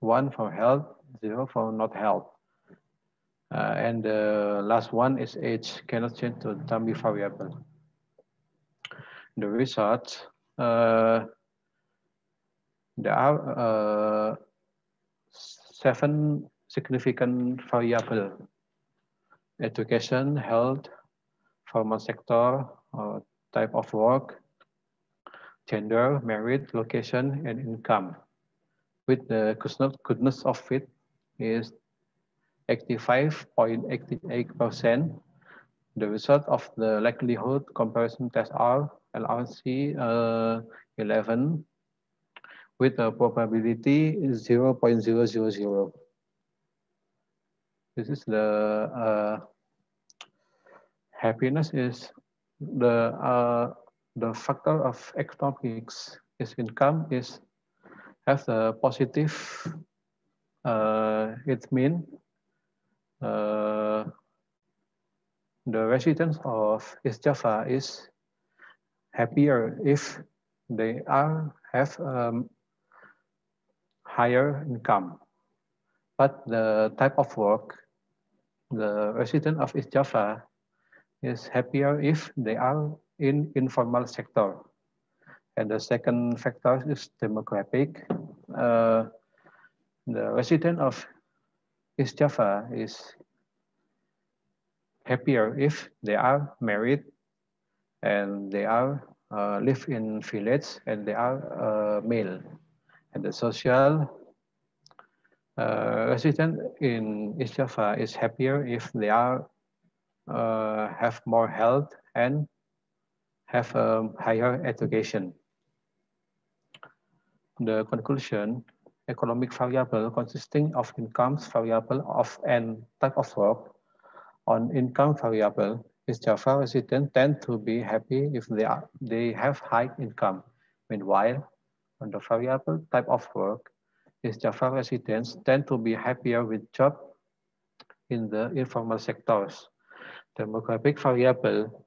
1 for health, 0 for not health. And the last one is age, cannot change to dummy variable. The research, there are 7 significant variables: education, health, formal sector, type of work, gender, merit, location, and income. With the goodness of fit is 85.88%. The result of the likelihood comparison test are LRC 11 with a probability 0.000. This is the happiness is the factor of economics is income is have the positive. It means the residents of East Java is happier if they have higher income. But the type of work, the resident of East Java is happier if they are in informal sector. And the second factor is demographic. The resident of East Java is happier if they are married and they are live in village and they are male. And the social resident in East Java is happier if they are have more health and have higher education. The conclusion, economic variable consisting of incomes variable of and type of work. On income variable, East Java residents tend to be happy if they have high income. Meanwhile, on the variable type of work, East Java residents tend to be happier with job in the informal sectors. Demographic variable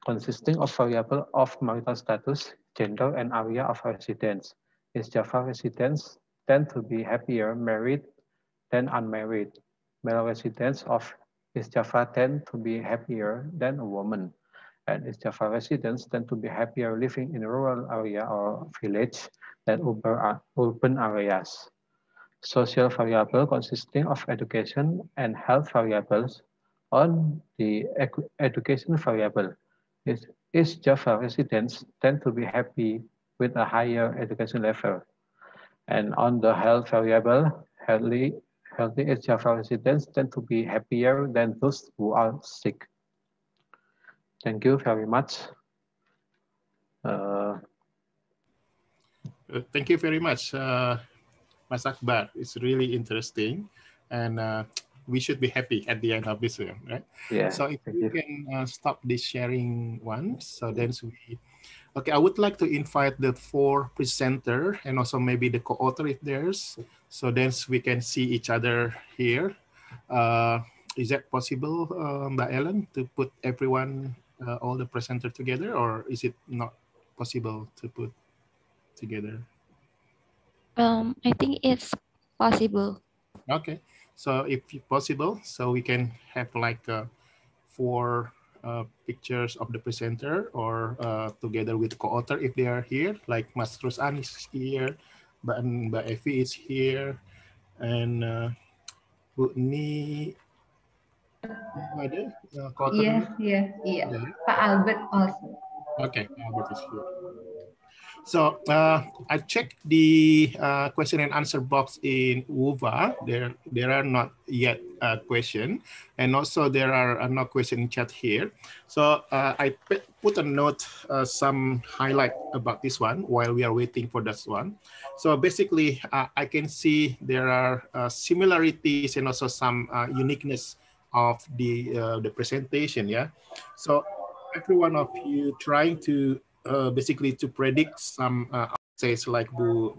consisting of variable of marital status, gender, and area of residence. East Java residents tend to be happier married than unmarried. Male residents of East Java tend to be happier than a woman. And East Java residents tend to be happier living in a rural area or village than urban areas. Social variable consisting of education and health variables. On the education variable, East Java residents tend to be happy with a higher education level. And on the health variable, healthy East Java residents tend to be happier than those who are sick. Thank you very much. Thank you very much, Mas Akbar. It's really interesting, and we should be happy at the end of this one, right? Yeah. So if we can stop this sharing one, so then we. Okay, I would like to invite the 4 presenter and also maybe the co-author if there's, so then we can see each other here. Is that possible, Mbak Ellen, to put everyone, all the presenter together, or is it not possible to put together? I think it's possible. Okay, so if possible, so we can have like 4 pictures of the presenter, or together with co-author if they are here, like Mas Rusan is here, Mbak Evi is here, and Bu Ni ada co-author? Yes. Pak Albert also. Okay, Albert is here. So I checked the question and answer box in Wova. There are not yet a question, and also there are no question in chat here. So I put a note, some highlight about this one while we are waiting for this one. So basically, I can see there are similarities and also some uniqueness of the presentation. Yeah. So every one of you trying to basically to predict some says like Bu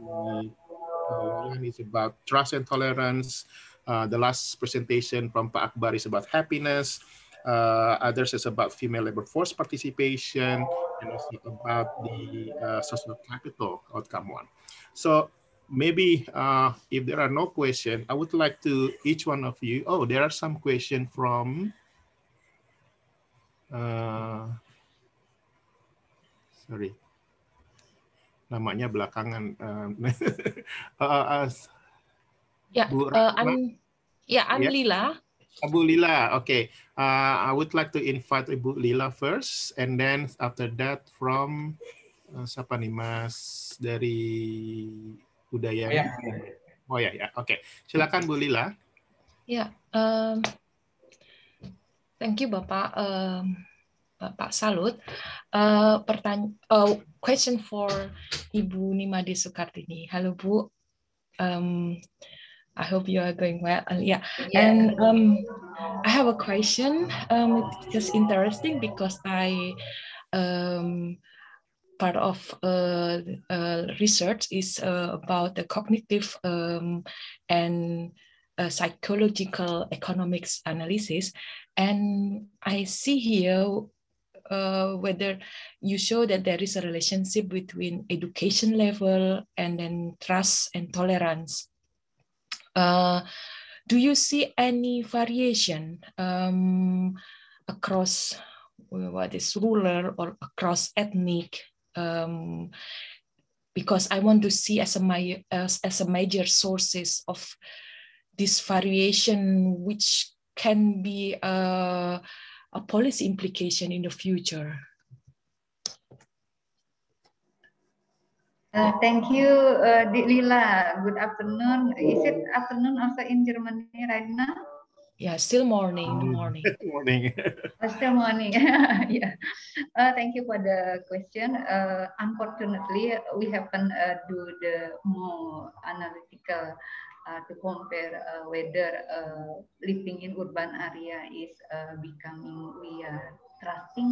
Wayan is about trust and tolerance. The last presentation from Pak Akbar is about happiness. Others is about female labor force participation, and also about the social capital outcome one. So maybe if there are no questions, I would like to each one of you. Oh, there are some questions from. Sorry. Namanya belakangan. I'm Lila. Abu Lila, okay. I would like to invite Ibu Lila first, and then after that from siapa nih Mas dari Udayana? Oh ya, ya, oke. Silakan Bu Lila. Ya, thank you Bapak. Pak Salut. Question for Ibu Nimade Sukartini. Halo Bu. I hope you are going well. Yeah. And I have a question. It's just interesting because I part of research is about the cognitive and psychological economics analysis, and I see here whether you show that there is a relationship between education level and then trust and tolerance. Do you see any variation across what is rural or across ethnic? Because I want to see as a major sources of this variation, which can be a policy implication in the future. Thank you, Lila. Good afternoon. Is it afternoon also in Germany right now? Yeah, still morning. Morning. Still morning. Yeah. Thank you for the question. Unfortunately, we haven't do the more analytical to compare whether living in urban area is becoming we are trusting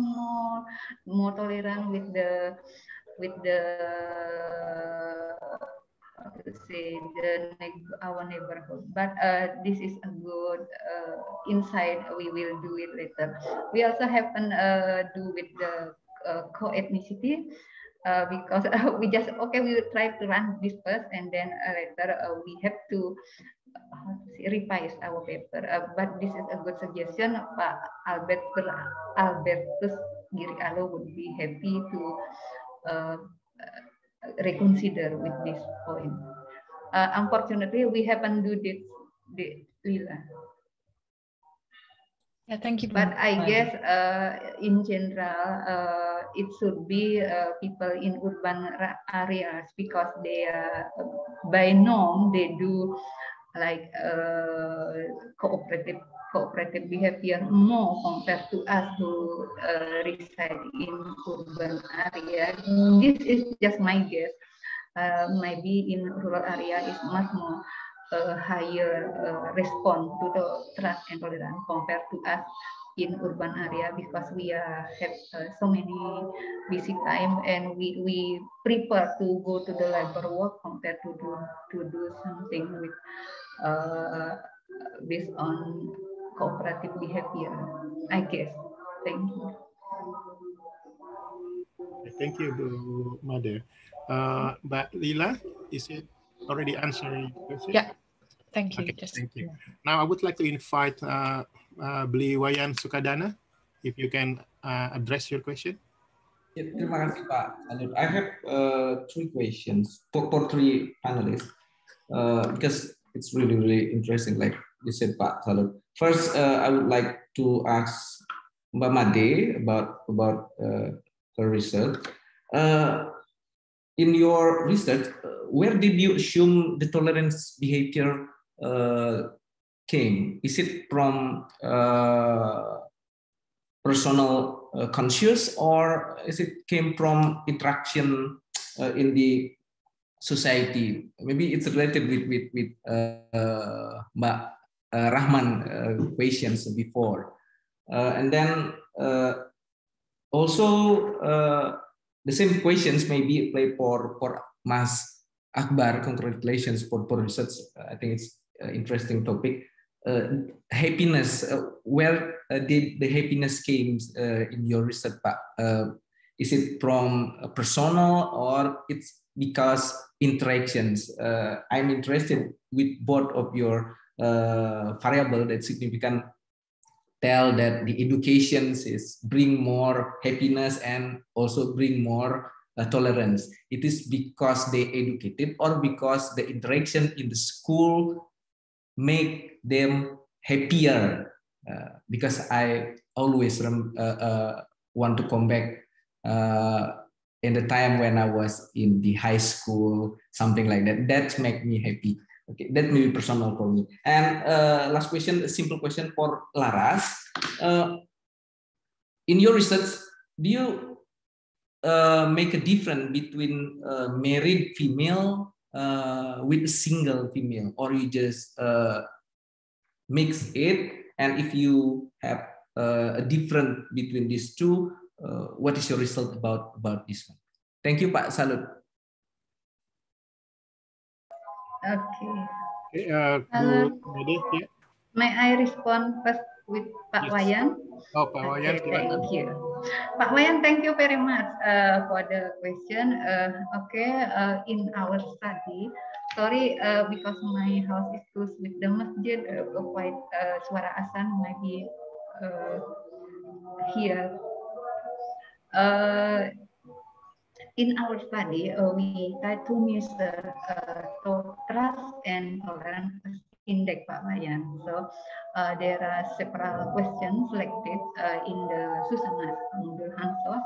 more tolerant with the our neighborhood, but this is a good insight. We will do it later. We also haven't do with the co-ethnicity because we just we will try to run this first, and then later we have to revise our paper. But this is a good suggestion. Pak Albertus Girik Allo would be happy to reconsider with this point. Unfortunately, we haven't do this, Lila. Yeah, thank you. But I guess in general, it should be people in urban areas because they are by norm they do like cooperative behavior more compared to us who reside in urban area. This is just my guess. Maybe in rural area is much more higher response to the trust and tolerance compared to us in urban area because we have so many busy time and we prefer to go to the labor work compared to do something with based on cooperative behavior, I guess. Thank you. Thank you, Bu Mada. Mbak Lila, is it already answering your question? Yeah, thank you. Okay, thank you. Now I would like to invite Beli Wayan Sukadana, if you can address your question. Ya, terima kasih Pak Salut. I have three questions for three panelists because it's really interesting, like you said, Pak Salut. First, I would like to ask Mbak Made about her research. In your research, where did you assume the tolerance behavior came? Is it from personal conscious, or is it came from interaction in the society? Maybe it's related with Mbak Rahman questions before, and then also the same questions may be applied for Mas Akbar. Congratulations for research. I think it's an interesting topic. Happiness, where did the happiness came in your research, Pak? Is it from personal or it's because interactions? I'm interested with both of your variable that significant tell that the educations is bring more happiness and also bring more tolerance. It is because they educated or because the interaction in the school make them happier because I always want to come back in the time when I was in the high school, something like that. That make me happy. Okay, that may be personal for me. And last question, a simple question for Laras. In your research, do you make a difference between married female with a single female, or you just mix it? And if you have a difference between these two, what is your result about this one? Thank you, Pak Salut. Okay. Yeah. May I respond first with Pak Wayan? Oh, Pak Wayan, okay, thank you. Pak Wayan, thank you very much for the question. In our study, sorry, because my house is close with the masjid, quite suara azan might be here. In our study, we try to measure trust and tolerance index, Pak Wayan. So there are several questions selected in the Susanas model Hansos.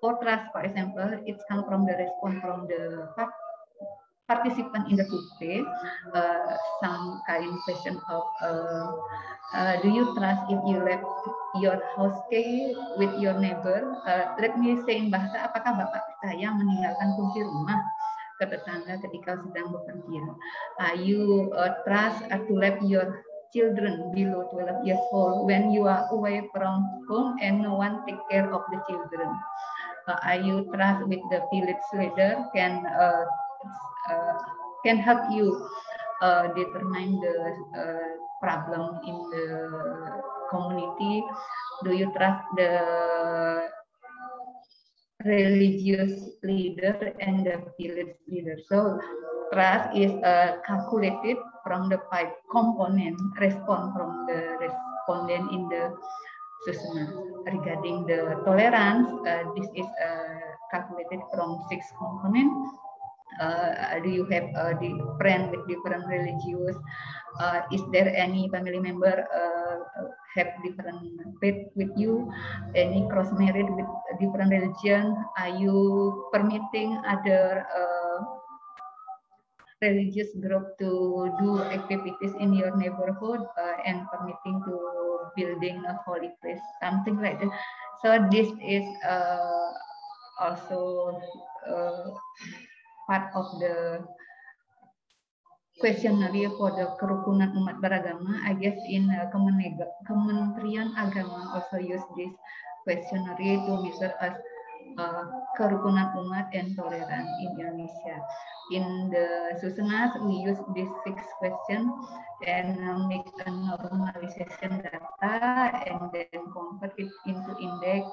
For trust, for example, it's come from the response from the participant in the survey. Some kind question of do you trust if you left your house key with your neighbor? Let me say in bahasa, apakah bapak saya meninggalkan kunci rumah ke tetangga ketika sedang bepergian? You trust to leave your children below 12 years old when you are away from home and no one take care of the children? You trust with the village leader can help you determine the problem in the community? Do you trust the religious leader and the village leader? So trust is calculated from the 5 component response from the respondent in the Susana. Regarding the tolerance, this is calculated from 6 components. Do you have a friend with different religious? Is there any family member have different faith with you? Any cross married with different religion? Are you permitting other religious group to do activities in your neighborhood and permitting to building a holy place, something like that? So this is also part of the questionnaire for the kerukunan umat beragama. I guess in Kementerian Agama also use this questionnaire to measure as kerukunan umat and tolerance in Indonesia. In the Susanas, we use these 6 questions and make a normalization data and then convert it into index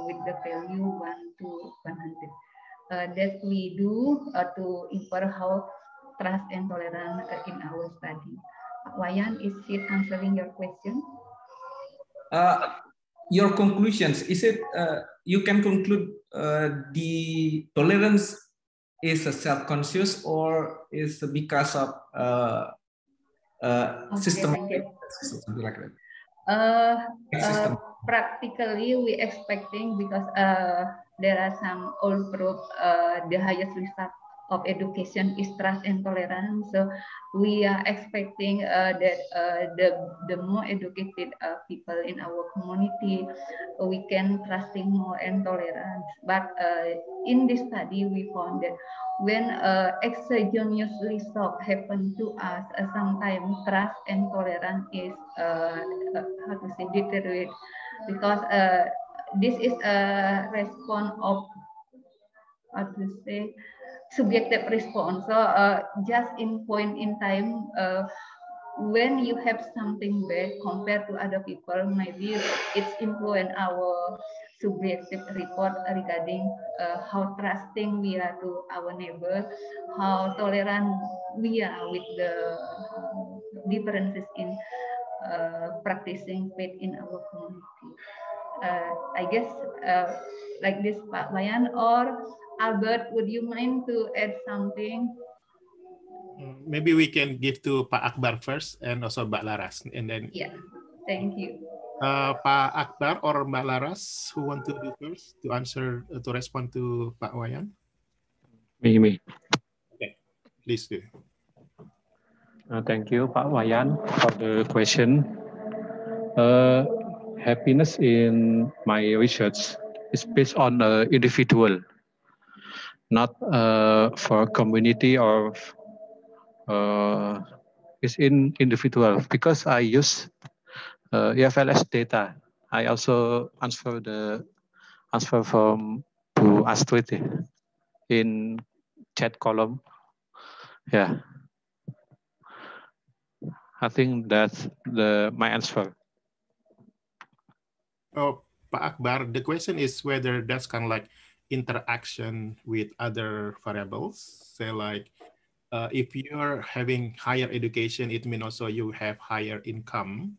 with the value 1 to 100. That we do to infer how trust and tolerance in our study. Wayan, is it answering your question? Your conclusions, is it you can conclude the tolerance is a self-conscious or is because of system, something like that? Practically, we expecting because there are some old proof the highest result of education is trust and tolerance. So we are expecting that the more educated people in our community, we can trusting more and tolerance. But in this study, we found that when exogenous result happen to us, sometimes trust and tolerance is how to say deteriorate, because this is a response of how to say subjective response. So just in point in time, when you have something bad compared to other people, maybe it's influence our subjective report regarding how trusting we are to our neighbor, how tolerant we are with the differences in practicing faith in our community. I guess like this, Pak Wayan or Albert, would you mind to add something? Maybe we can give to Pak Akbar first and also Mbak Laras, and then. Yeah, thank you. Pak Akbar or Mbak Laras, who want to do first to answer, to respond to Pak Wayan? Me. Okay, please do. Thank you, Pak Wayan, for the question. Happiness in my research is based on the individual, not for community or is in individual, because I use EFLS data. I also answer from to Astrid in chat column. Yeah, I think that's my answer. Oh, Pak Akbar, the question is whether that's kind of like interaction with other variables. Say like, if you're having higher education, it means also you have higher income,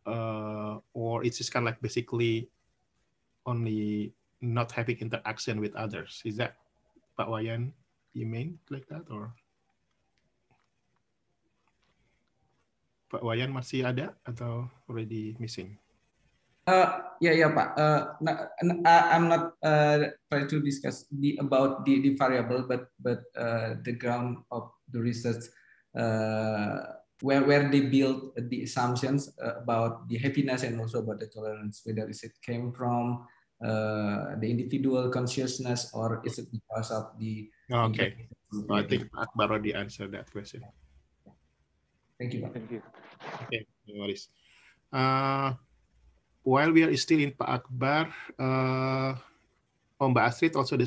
or it's just kind of like basically only not having interaction with others. Is that, Pak Wayan, you mean like that, or? Pak Wayan masih ada atau already missing? Yeah, Pak. I'm not trying to discuss about the variable, but the ground of the research where they build the assumptions about the happiness and also about the tolerance, whether it came from the individual consciousness or is it because of the Okay, so I think Pak Akbar already answered that question. Thank you, Pak. Thank you. Okay, no worries. While we are still in Pak Akbar, Mbak Astrid also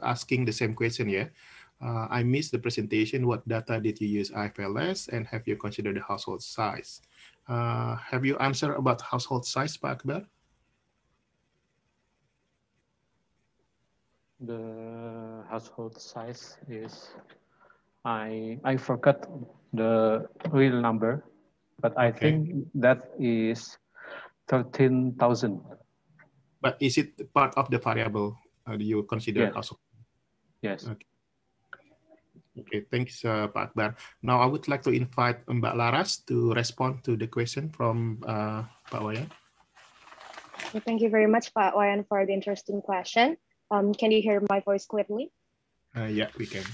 asking the same question, yeah? I missed the presentation. What data did you use IFLS, and have you considered the household size? Have you answered about household size, Pak Akbar? The household size is, I forgot the real number, but I think that is 13,000. But is it part of the variable do you consider household? Yes. Okay. Okay, thanks, Pak Akbar. Now I would like to invite Mbak Laras to respond to the question from Pak Wayan. Thank you very much, Pak Wayan, for the interesting question. Can you hear my voice clearly? Yeah, we can.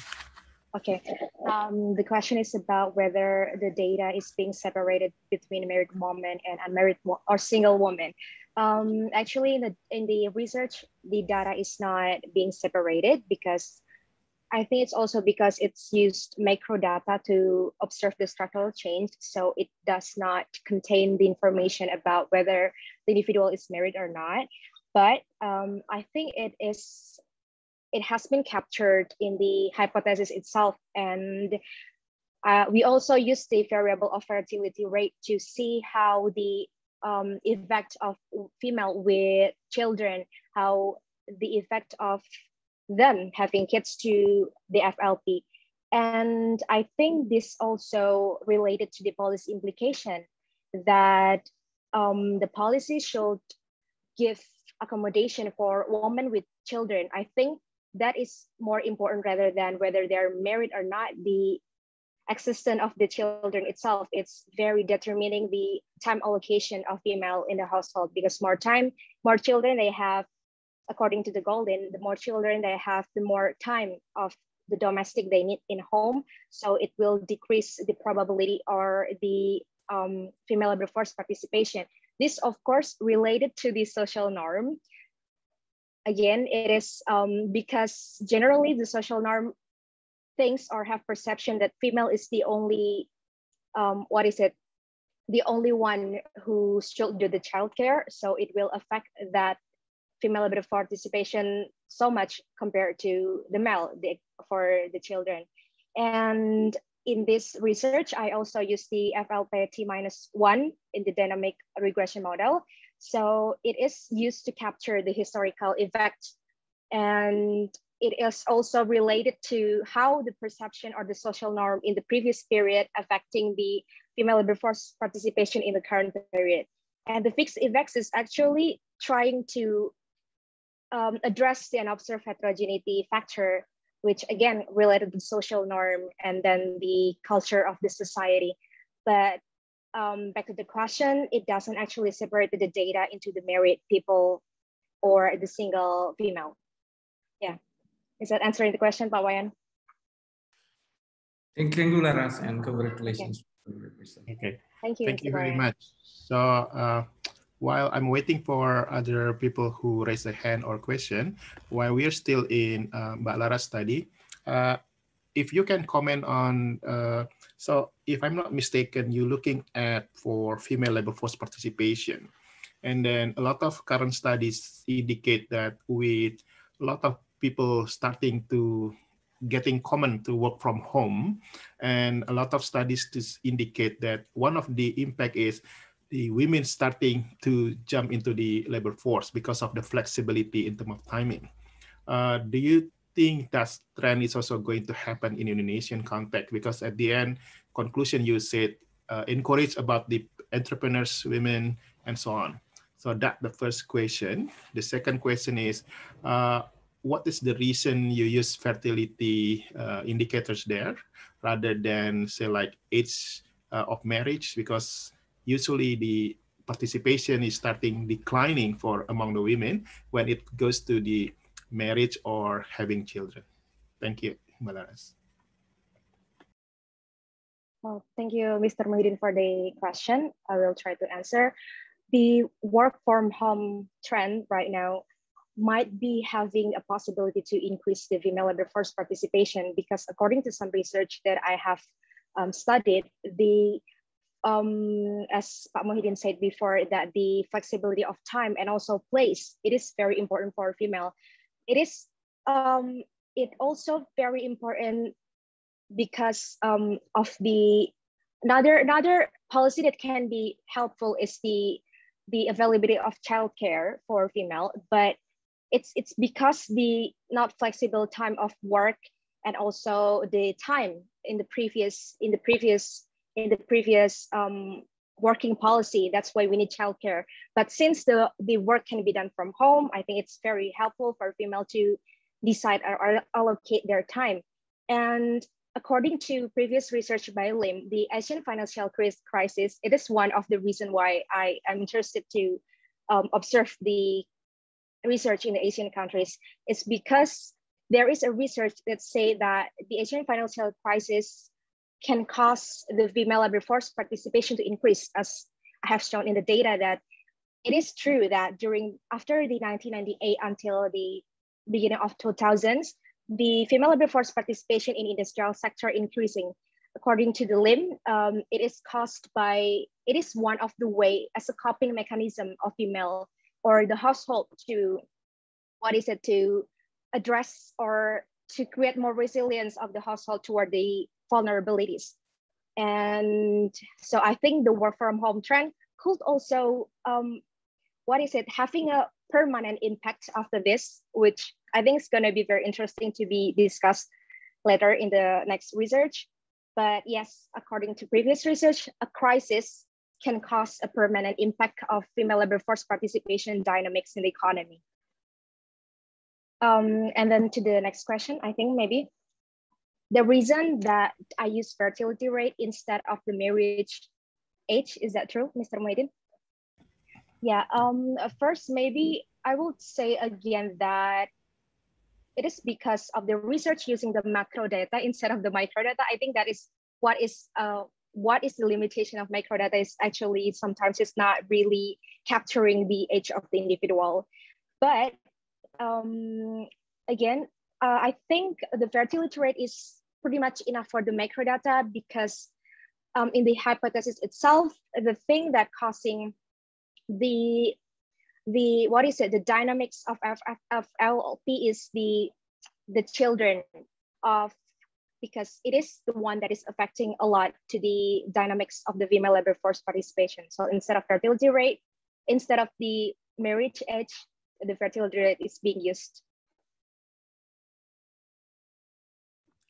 Okay. The question is about whether the data is being separated between married woman and unmarried or single woman. Actually, in the research, the data is not being separated because I think it's also because it's used macro data to observe the structural change. So it does not contain the information about whether the individual is married or not. But I think it has been captured in the hypothesis itself. And we also use the variable of fertility rate to see how the effect of female with children, how the effect of them having kids to the FLP. And I think this also related to the policy implication that the policy should give accommodation for women with children. I think that is more important rather than whether they're married or not. The existence of the children itself, it's very determining the time allocation of female in the household, because more time, more children they have, according to the Golden, the more children they have, the more time of the domestic they need in home. So it will decrease the probability or the female labor force participation. This, of course, related to the social norm. Again, it is because generally the social norm thinks or have perception that female is the only, the only one who should do the childcare. So it will affect that female labor participation so much compared to the male for the children. And in this research, I also use the FLP T-1 in the dynamic regression model. So it is used to capture the historical effect. And it is also related to how the perception or the social norm in the previous period affecting the female labor force participation in the current period. And the fixed effects is actually trying to address the unobserved heterogeneity factor, which again related to the social norm and then the culture of the society. But back to the question, it doesn't actually separate the data into the married people or the single female. Yeah, is that answering the question, Pak Wayan? Thank you, Laras, and congratulations. Okay. Thank you. Thank you very much. So while I'm waiting for other people who raise a hand or question, while we are still in Mbak Laras study, if you can comment on, so if I'm not mistaken, you're looking at for female labor force participation. And then a lot of current studies indicate that with a lot of people starting to getting common to work from home, and a lot of studies to indicate that one of the impact is the women starting to jump into the labor force because of the flexibility in terms of timing. Do you think that trend is also going to happen in Indonesian context? Because at the end, conclusion you said encourage about the entrepreneurs, women, and so on. So that's the first question. The second question is, what is the reason you use fertility indicators there rather than say like age of marriage? Because usually the participation is starting declining for among the women when it goes to the marriage or having children. Thank you, Laras. Well, thank you, Mr. Muhyiddin, for the question. I will try to answer. The work from home trend right now might be having a possibility to increase the female labor force participation, because according to some research that I have studied, the as Pak Muhyiddin said before, that the flexibility of time and also place, it is very important for a female. It is it also very important because of the another policy that can be helpful is the availability of childcare for female, but it's because the not flexible time of work and also the time in the previous working policy. That's why we need childcare. But since the work can be done from home, I think it's very helpful for female to decide or allocate their time. And according to previous research by Lim, the Asian financial crisis, it is one of the reasons why I am interested to observe the research in the Asian countries. It's because there is a research that say that the Asian financial crisis can cause the female labor force participation to increase, as I have shown in the data that it is true that after the 1998 until the beginning of 2000s, the female labor force participation in industrial sector increasing. According to the LIM, it is one of the way as a coping mechanism of female or the household to address or to create more resilience of the household toward the vulnerabilities. And so I think the work from home trend could also, having a permanent impact after this, which I think is going to be very interesting to be discussed later in the next research. But yes, according to previous research, a crisis can cause a permanent impact of female labor force participation dynamics in the economy. And then to the next question, I think maybe the reason that I use fertility rate instead of the marriage age, is that true, Mr. Muhyiddin? Yeah, first, maybe I would say again that it is because of the research using the macro data instead of the micro data. I think that is what is the limitation of micro data is actually sometimes it's not really capturing the age of the individual. But again, I think the fertility rate is pretty much enough for the macro data because in the hypothesis itself, the thing that causing the dynamics of LLP is the children of, because it is the one that is affecting a lot to the dynamics of the female labor force participation. So instead of fertility rate, instead of the marriage age, the fertility rate is being used.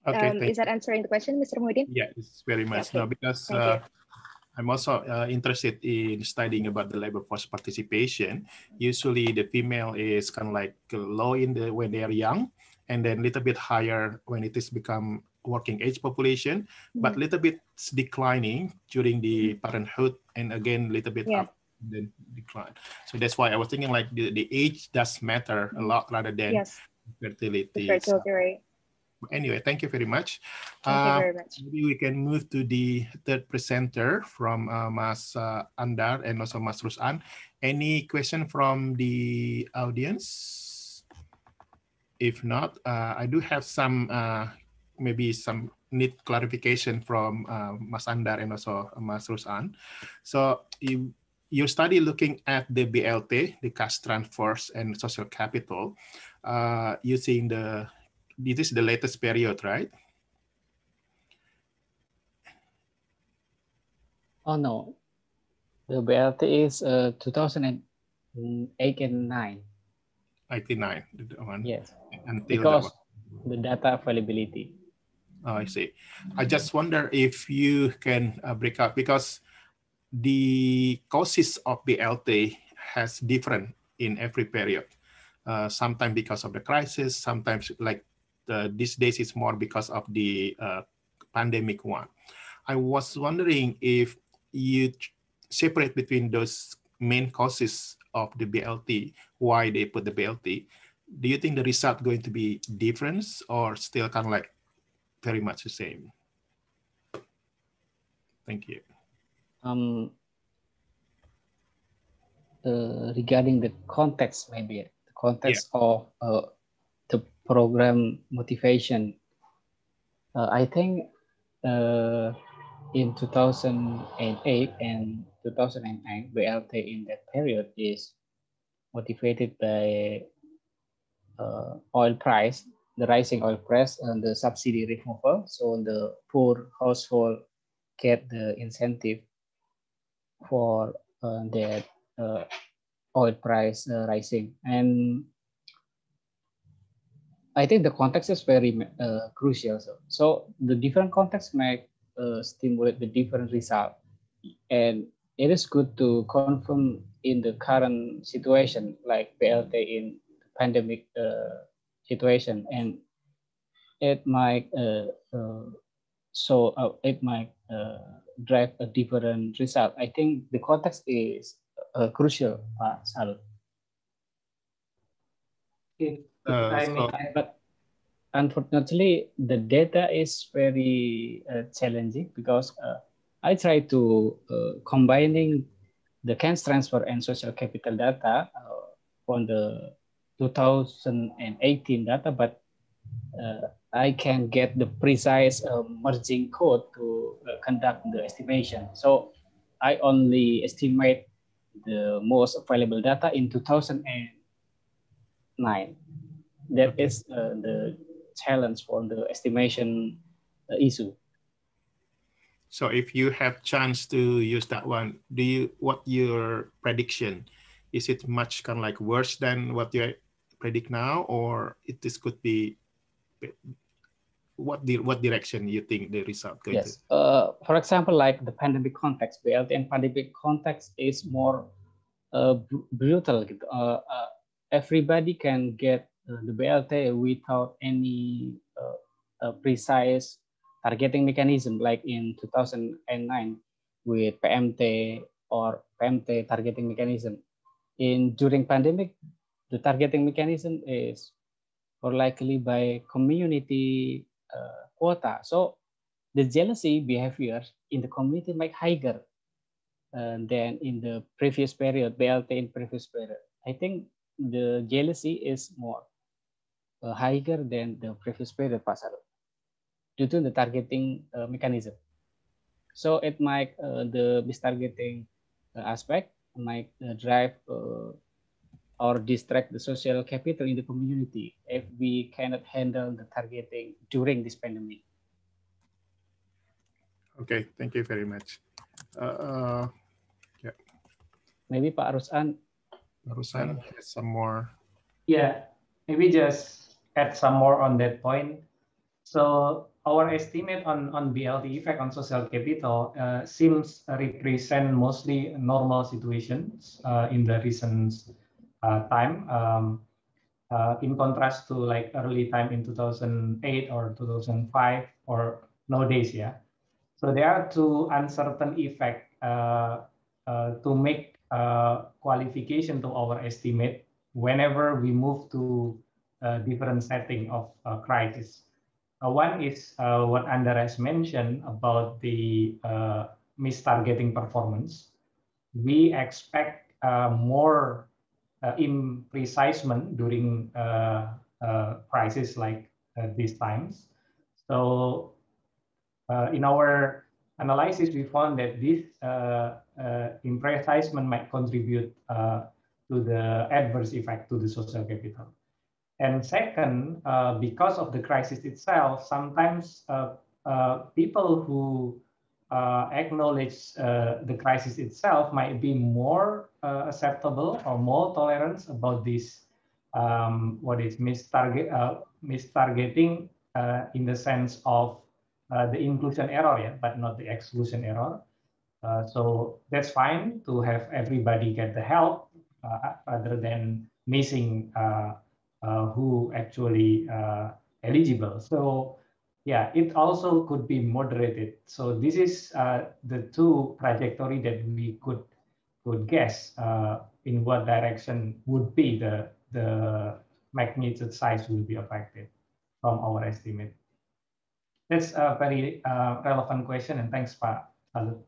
Okay, is that answering the question, Mr. Muhyiddin? Yeah, it's very much. Okay. No, because I'm also interested in studying about the labor force participation. Usually the female is kind of like low when they are young, and then a little bit higher when it is become working age population, but little bit declining during the parenthood, and again little bit up, then decline. So that's why I was thinking like the age does matter a lot rather than fertility. Fertility rate. Anyway, thank you very much. Thank you very much. Maybe we can move to the third presenter from Mas Andar and also Mas Rusan. Any question from the audience? If not, I do have some, maybe some need clarification from Mas Andar and also Mas Rusan. So your study looking at the BLT, the cash transfers and social capital, using this is the latest period, right? Oh no, the BLT is 2008 and 9. 89, the one. Yes, until because the data availability. Oh, I see. I just wonder if you can break out, because the causes of BLT has different in every period. Sometimes because of the crisis, sometimes like these days it's more because of the pandemic one. I was wondering if you separate between those main causes of the BLT, why they put the BLT. Do you think the result going to be different or still kind of like very much the same? Thank you. Regarding the context, maybe the context of the program motivation, I think in 2008 and 2009, BLT in that period is motivated by oil price, the rising oil price and the subsidy removal. So the poor household get the incentive for that oil price rising. And I think the context is very crucial. So the different contexts might stimulate the different result. And it is good to confirm in the current situation, like BLT in the pandemic situation, and it might it might drive a different result. I think the context is crucial, Sal. But unfortunately, the data is very challenging because I try to combining the cash transfer and social capital data from the 2018 data, but I can get the precise merging code to conduct the estimation. So I only estimate the most available data in 2009. That is the challenge for the estimation issue. So if you have chance to use that one, what your prediction? Is it much kind of like worse than what you predict now, or this could be what direction you think the result going to? For example, like the pandemic context, BLT and pandemic context is more brutal. Everybody can get the BLT without any precise targeting mechanism, like in 2009 with PMT or PMT targeting mechanism. During pandemic, the targeting mechanism is more likely by community quota. So the jealousy behavior in the community might higher than in the previous period, BLT in previous period. I think the jealousy is more higher than the previous period, Pasal, due to the targeting mechanism. So it might the mistargeting aspect might drive or distract the social capital in the community if we cannot handle the targeting during this pandemic. Okay, thank you very much. Yeah. Maybe Pak Rusan has some more. Yeah, maybe just add some more on that point. So our estimate on BLT effect on social capital seems represent mostly normal situations in the recent time. in contrast to like early time in 2008 or 2005 or nowadays, yeah. So there are two uncertain effects to make qualification to our estimate whenever we move to a different setting of crisis. One is what Andra has mentioned about the mistargeting performance. We expect more imprecisement during crisis like these times. So in our analysis, we found that this imprecisement might contribute to the adverse effect to the social capital. And second, because of the crisis itself, sometimes people who acknowledge the crisis itself might be more acceptable or more tolerant about this, what is mistargeting in the sense of the inclusion error, yeah, but not the exclusion error. So that's fine to have everybody get the help rather than missing who actually eligible. So yeah, it also could be moderated. So this is the two trajectory that we could guess in what direction would be the magnitude size will be affected from our estimate. That's a very relevant question, and thanks, Pak Salut.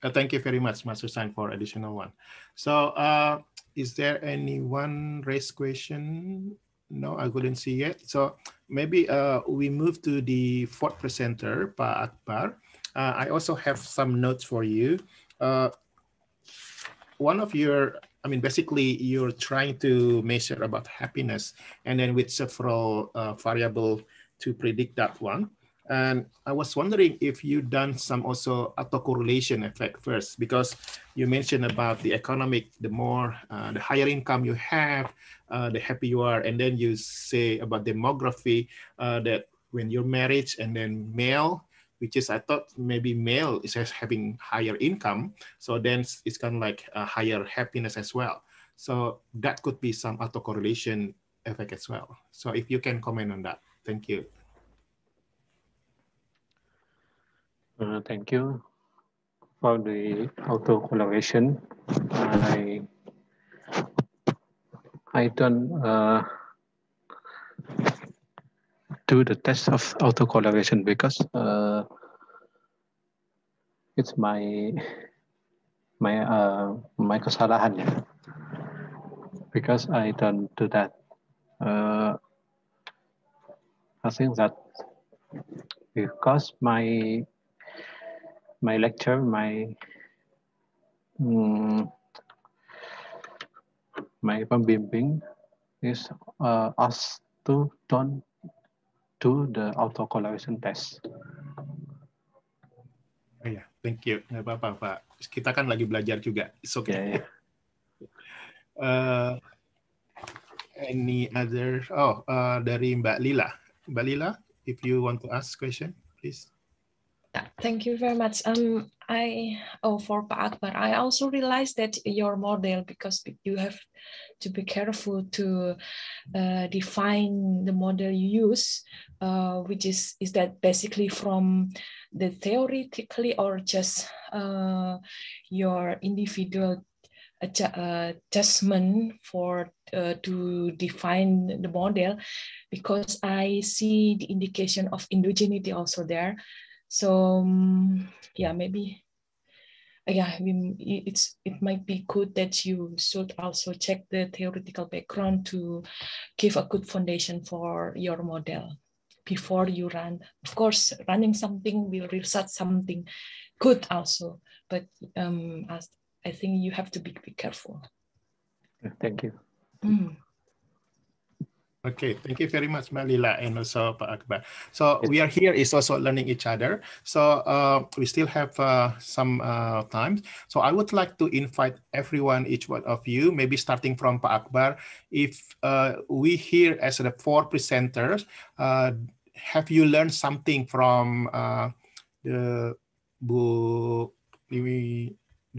Thank you very much, Master Sign, for additional one. So is there anyone raised question? No, I couldn't see yet. So maybe we move to the fourth presenter, Pak Akbar. I also have some notes for you. One of your, I mean, basically you're trying to measure about happiness and then with several variables to predict that one. And I was wondering if you done some also autocorrelation effect first, because you mentioned about the economic, the more, the higher income you have, the happy you are. And then you say about demography that when you're married and then male, which is I thought maybe male is having higher income. So then it's kind of like a higher happiness as well. So that could be some autocorrelation effect as well. So if you can comment on that, thank you. Thank you for the autocorrelation. I don't do the test of autocorrelation because it's my kesalahan, ya. Because I don't do that. I think that because my lecture, my pembimbing is us to don't do the autocorrelation test. Oh ya, thank you. Nggak apa-apa, Pak. Kita kan lagi belajar juga. It's okay. Yeah. Any other? Oh, dari Mbak Lila. Mbak Lila, if you want to ask question, please. Thank you very much. For Pak Akbar, I also realized that your model, because you have to be careful to define the model you use, which is that basically from the theoretically or just your individual adjustment for to define the model, because I see the indication of endogeneity also there. So yeah, maybe it might be good that you should also check the theoretical background to give a good foundation for your model before you run. Of course, running something will result something good also, but as I think you have to be careful. Thank you. Okay, thank you very much, Mbak Lila, and also Pak Akbar. So we are here is also learning each other. So we still have some time. So I would like to invite everyone, each one of you, maybe starting from Pak Akbar. If we here as the four presenters, have you learned something from the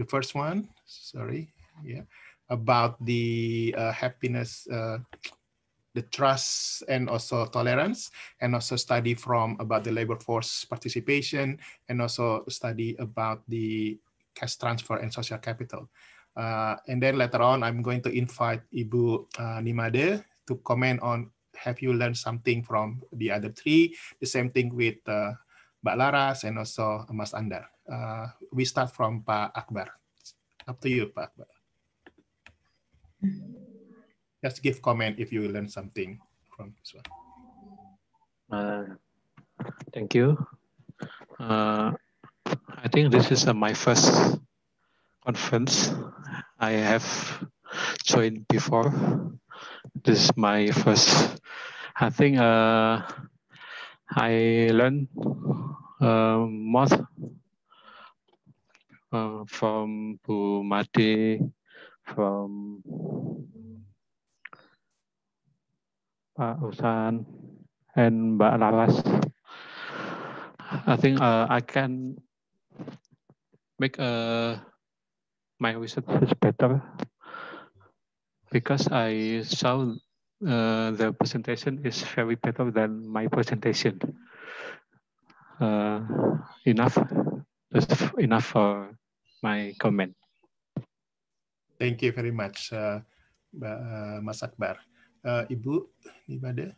first one? Sorry, yeah. about the happiness, the trust, and also tolerance, and also study from about the labor force participation, and also study about the cash transfer and social capital. And then later on, I'm going to invite Ibu Nimade to comment on, have you learned something from the other three? The same thing with Mbak Laras and also Mas Andar. We start from Pak Akbar. Up to you, Pak Akbar. Just give comment if you learn something from this one. Thank you. I think this is my first conference I have joined before. This is my first. I think I learned most from Bu Made, from Pak Usan, and Mbak Laras. I think I can make my research better because I saw the presentation is very better than my presentation. Enough for my comment. Thank you very much, Mas Akbar. Ibu Nimade.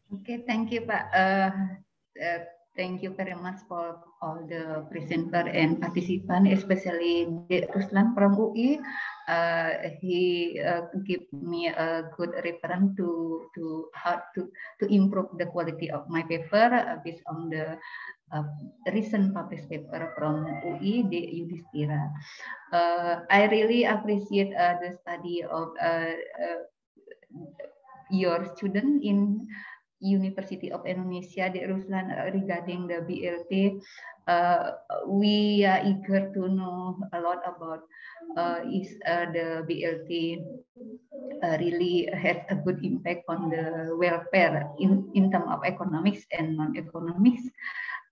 Okay, thank you, Pak. Thank you very much for all the presenter and participant, especially Ruslan from UI. He gave me a good reference to how to improve the quality of my paper based on the recent published paper from UI, the Yudhistira. I really appreciate the study of your student in University of Indonesia, the Ruslan, regarding the BLT. We are eager to know a lot about is the BLT really has a good impact on the welfare in terms of economics and non-economics.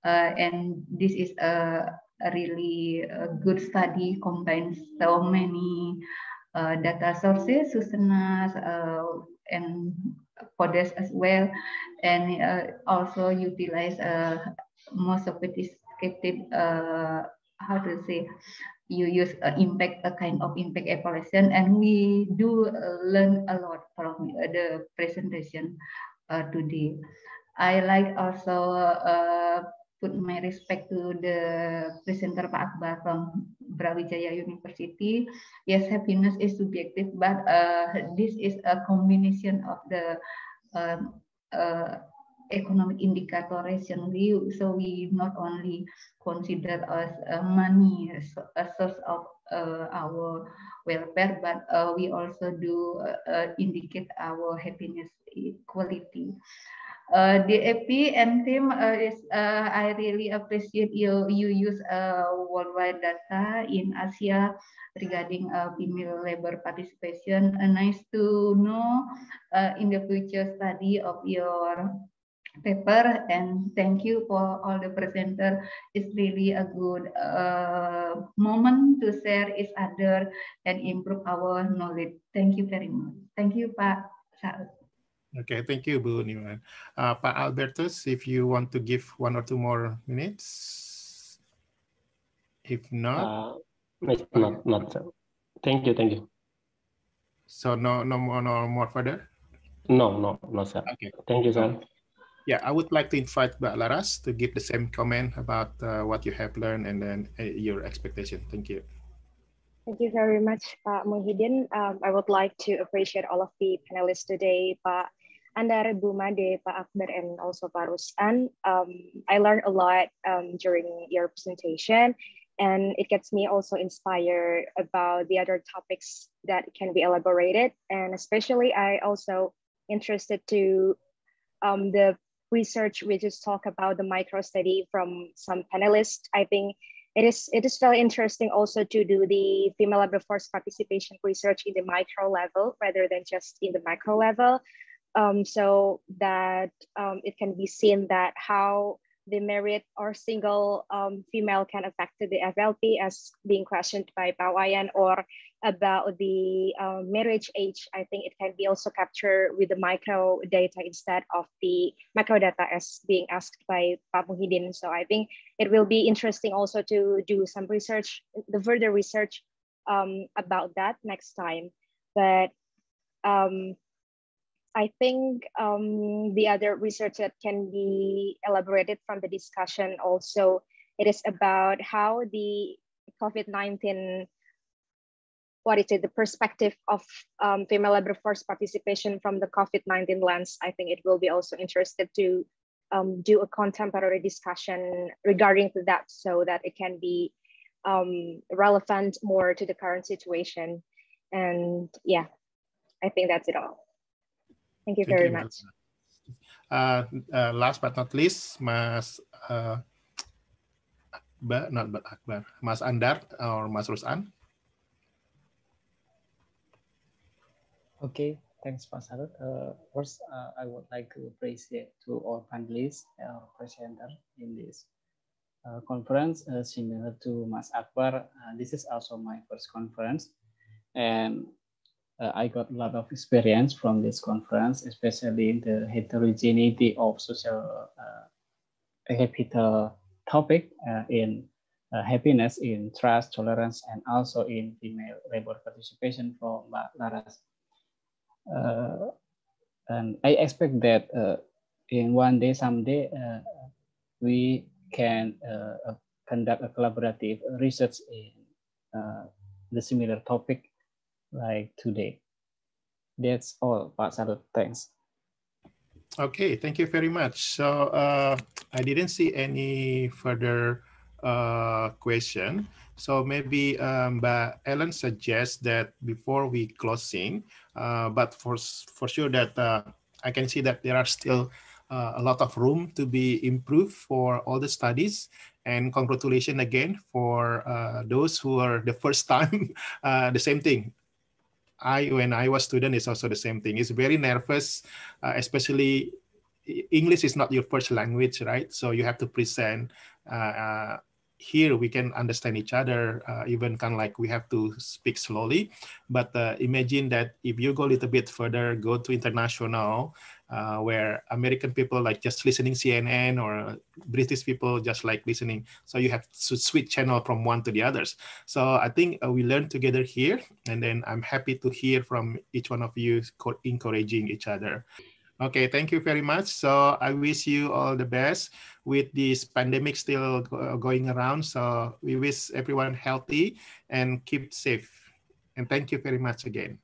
And this is a really good study, combines so many data sources, Susanas, and Podes as well, and also utilize most sophisticated, how to say, you use impact, a kind of impact evaluation, and we do learn a lot from the presentation today. I like also put my respect to the presenter Pak Akbar from Brawijaya University. Yes, happiness is subjective, but this is a combination of the economic indicator rationally. So we not only consider as money as a source of our welfare, but we also do indicate our happiness quality. The EP and team is I really appreciate you use worldwide data in Asia regarding female labor participation. Nice to know in the future study of your paper, and thank you for all the presenter. It's really a good moment to share each other and improve our knowledge. Thank you very much. Thank you, Pak Saud. Okay, thank you, Bu Niman. Pak Albertus, if you want to give 1 or 2 more minutes. If not, not. Thank you. So no more further. No, sir. Okay. Thank you, sir. Yeah, I would like to invite Mbak Laras to give the same comment about what you have learned and then your expectation. Thank you. Thank you very much, Pak Muhyiddin. I would like to appreciate all of the panelists today, Pak Andar, Bu Made, Pak Akbar, and also Pak Ruslan. I learned a lot during your presentation, and it gets me also inspired about the other topics that can be elaborated. And especially, I also interested to the research we just talked about, the micro study from some panelists. I think it is very interesting also to do the female labor force participation research in the micro level rather than just in the macro level, so that it can be seen that how the merit or single female can affect the FLP as being questioned by Pak Wayan, or about the marriage age, I think it can be also captured with the micro data instead of the macro data as being asked by Pak Muhyiddin. So I think it will be interesting also to do some research, the further research about that next time. But I think the other research that can be elaborated from the discussion also, it is about how the COVID-19, what is it, the perspective of female labor force participation from the COVID-19 lens. I think it will be also interested to do a contemporary discussion regarding to that, so that it can be relevant more to the current situation. And yeah, I think that's it all. Thank you very much. Last but not least, Mas Akbar, Mas Andar or Mas Ruslan. Okay, thanks, Pak Sarut. First, I would like to appreciate to all panelists, presenter in this conference. Similar to Mas Akbar, this is also my first conference, and I got a lot of experience from this conference, especially in the heterogeneity of social capital topic in happiness, in trust, tolerance, and also in female labor participation from Laras. And I expect that in one day, someday, we can conduct a collaborative research in the similar topic like today. That's all, Pak Sarut. Thanks. Okay, thank you very much. So I didn't see any further question. So maybe Mbak Ellen suggests that before we closing, but for sure that I can see that there are still a lot of room to be improved for all the studies. And congratulations again for those who are the first time, the same thing. When I was student, it's also the same thing. It's very nervous, especially English is not your first language, right? So you have to present. Here we can understand each other, even kind of like we have to speak slowly. But imagine that if you go a little bit further, go to international, where American people like just listening CNN, or British people just like listening. So you have to switch channel from one to the others. So I think we learn together here, and then I'm happy to hear from each one of you encouraging each other. Okay, thank you very much. So I wish you all the best with this pandemic still going around. So we wish everyone healthy and keep safe. And thank you very much again.